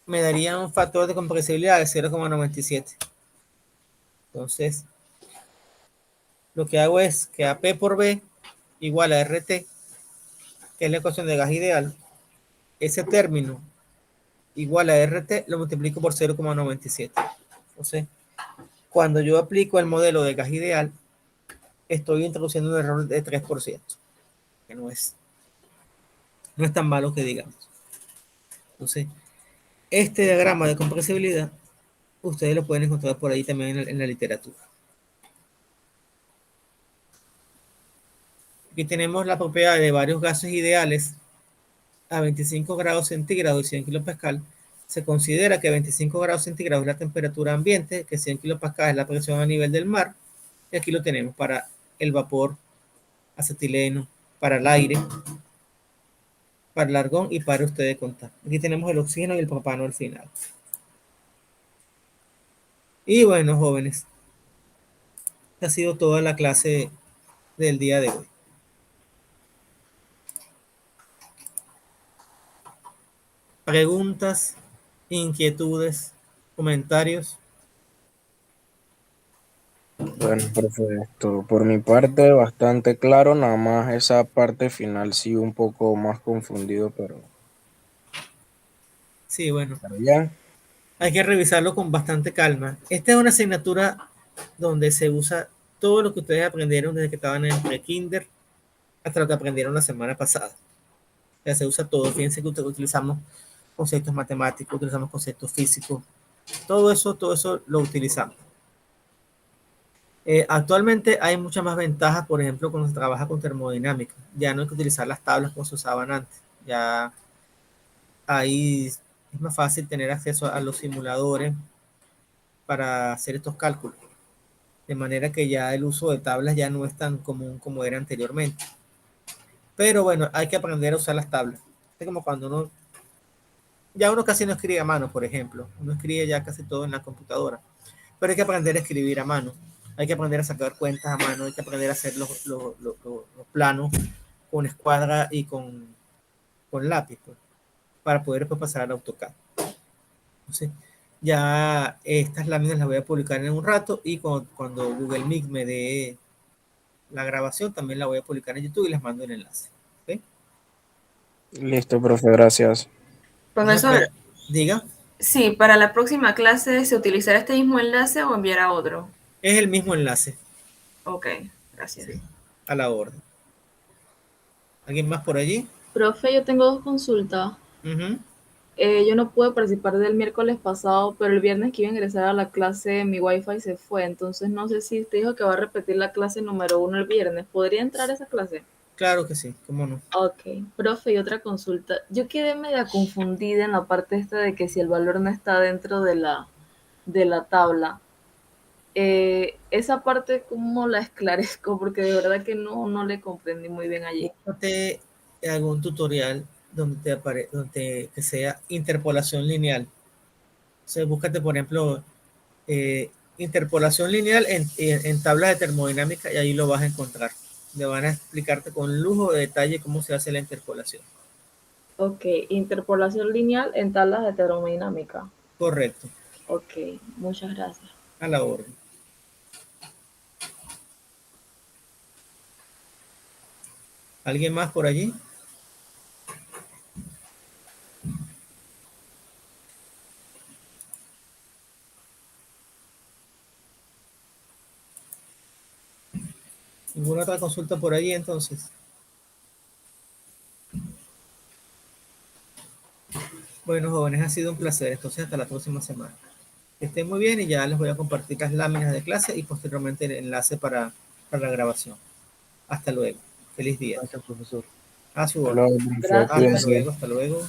me daría un factor de compresibilidad de 0,97. Entonces, lo que hago es que a P por B igual a RT, que es la ecuación de gas ideal, ese término igual a RT lo multiplico por 0,97. Entonces, cuando yo aplico el modelo de gas ideal, estoy introduciendo un error de 3%, que no es tan malo que digamos. Entonces, este diagrama de compresibilidad, ustedes lo pueden encontrar por ahí también en la literatura. Aquí tenemos la propiedad de varios gases ideales a 25 grados centígrados y 100 kilopascal. Se considera que 25 grados centígrados es la temperatura ambiente, que 100 kilopascal es la presión a nivel del mar, y aquí lo tenemos para el vapor, acetileno, para el aire, para el argón y para ustedes contar. Aquí tenemos el oxígeno y el propano al final. Y bueno, jóvenes, esta ha sido toda la clase del día de hoy. Preguntas, inquietudes, comentarios. Bueno, perfecto. Por mi parte, bastante claro, nada más esa parte final sí un poco más confundido, pero Sí, bueno. ya. Hay que revisarlo con bastante calma. Esta es una asignatura donde se usa todo lo que ustedes aprendieron desde que estaban en pre-kinder hasta lo que aprendieron la semana pasada. Ya se usa todo. Fíjense que utilizamos conceptos matemáticos, utilizamos conceptos físicos. Todo eso lo utilizamos. Actualmente hay muchas más ventajas, por ejemplo, cuando se trabaja con termodinámica. Ya no hay que utilizar las tablas como se usaban antes. Ya ahí es más fácil tener acceso a los simuladores para hacer estos cálculos. De manera que ya el uso de tablas ya no es tan común como era anteriormente. Pero bueno, hay que aprender a usar las tablas. Es como cuando uno casi no escribe a mano, por ejemplo. Uno escribe ya casi todo en la computadora. Pero hay que aprender a escribir a mano. Hay que aprender a sacar cuentas a mano. Hay que aprender a hacer los planos con escuadra y con lápiz, pues, para poder después pasar al AutoCAD. Entonces, ya estas láminas las voy a publicar en un rato y cuando Google Meet me dé la grabación también la voy a publicar en YouTube y les mando el enlace. ¿Okay? Listo, profe, gracias. Profesor, Diga. sí, para la próxima clase, ¿se utilizará este mismo enlace o enviará otro? Es el mismo enlace. Ok, gracias. Sí, a la orden. ¿Alguien más por allí? Profe, yo tengo 2 consultas. Uh-huh. Yo no pude participar del miércoles pasado, pero el viernes que iba a ingresar a la clase, mi wifi se fue. Entonces no sé si usted dijo que va a repetir la clase número 1 el viernes. ¿Podría entrar a esa clase? Claro que sí, cómo no. Ok, profe, y otra consulta. Yo quedé media confundida en la parte esta de que si el valor no está dentro de la tabla. Esa parte, ¿cómo la esclarezco? Porque de verdad que no le comprendí muy bien allí. Búscate algún tutorial donde que sea interpolación lineal. O sea, búscate, por ejemplo, interpolación lineal en tablas de termodinámica y ahí lo vas a encontrar. Le van a explicarte con lujo de detalle cómo se hace la interpolación. Ok, interpolación lineal en tablas de termodinámica. Correcto. Ok, muchas gracias. A la orden. ¿Alguien más por allí? ¿Ninguna otra consulta por allí entonces? Bueno, jóvenes, ha sido un placer. Entonces, hasta la próxima semana. Que estén muy bien y ya les voy a compartir las láminas de clase y posteriormente el enlace para la grabación. Hasta luego. Feliz día. Gracias, profesor. A su Hasta luego, orden. profe, Gracias. Hasta cuídense. luego, hasta luego.